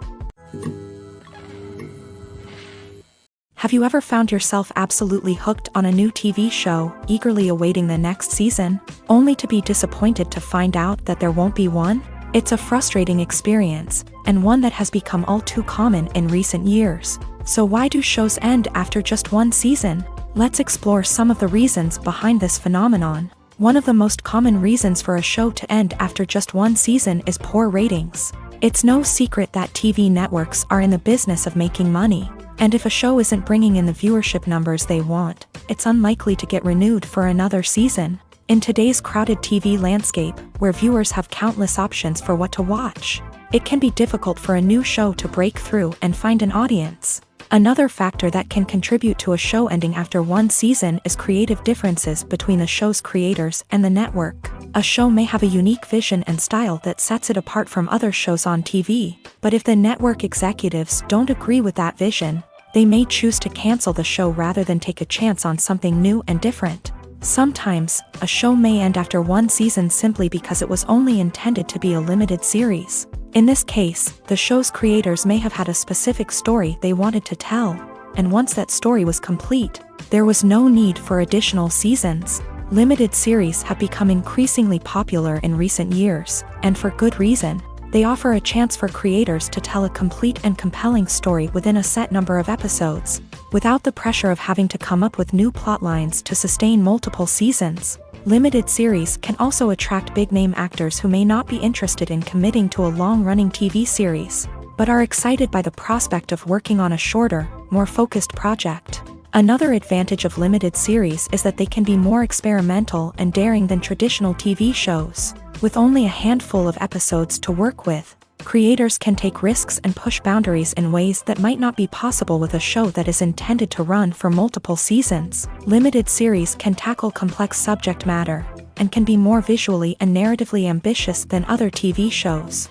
Have you ever found yourself absolutely hooked on a new TV show, eagerly awaiting the next season, only to be disappointed to find out that there won't be one? It's a frustrating experience, and one that has become all too common in recent years. So why do shows end after just one season? Let's explore some of the reasons behind this phenomenon. One of the most common reasons for a show to end after just one season is poor ratings. It's no secret that TV networks are in the business of making money. And if a show isn't bringing in the viewership numbers they want, it's unlikely to get renewed for another season. In today's crowded TV landscape, where viewers have countless options for what to watch, it can be difficult for a new show to break through and find an audience. Another factor that can contribute to a show ending after one season is creative differences between the show's creators and the network. A show may have a unique vision and style that sets it apart from other shows on TV, but if the network executives don't agree with that vision, they may choose to cancel the show rather than take a chance on something new and different. Sometimes, a show may end after one season simply because it was only intended to be a limited series. In this case, the show's creators may have had a specific story they wanted to tell, and once that story was complete, there was no need for additional seasons. Limited series have become increasingly popular in recent years, and for good reason. They offer a chance for creators to tell a complete and compelling story within a set number of episodes, without the pressure of having to come up with new plotlines to sustain multiple seasons. Limited series can also attract big-name actors who may not be interested in committing to a long-running TV series, but are excited by the prospect of working on a shorter, more focused project. Another advantage of limited series is that they can be more experimental and daring than traditional TV shows. With only a handful of episodes to work with, creators can take risks and push boundaries in ways that might not be possible with a show that is intended to run for multiple seasons. Limited series can tackle complex subject matter, and can be more visually and narratively ambitious than other TV shows.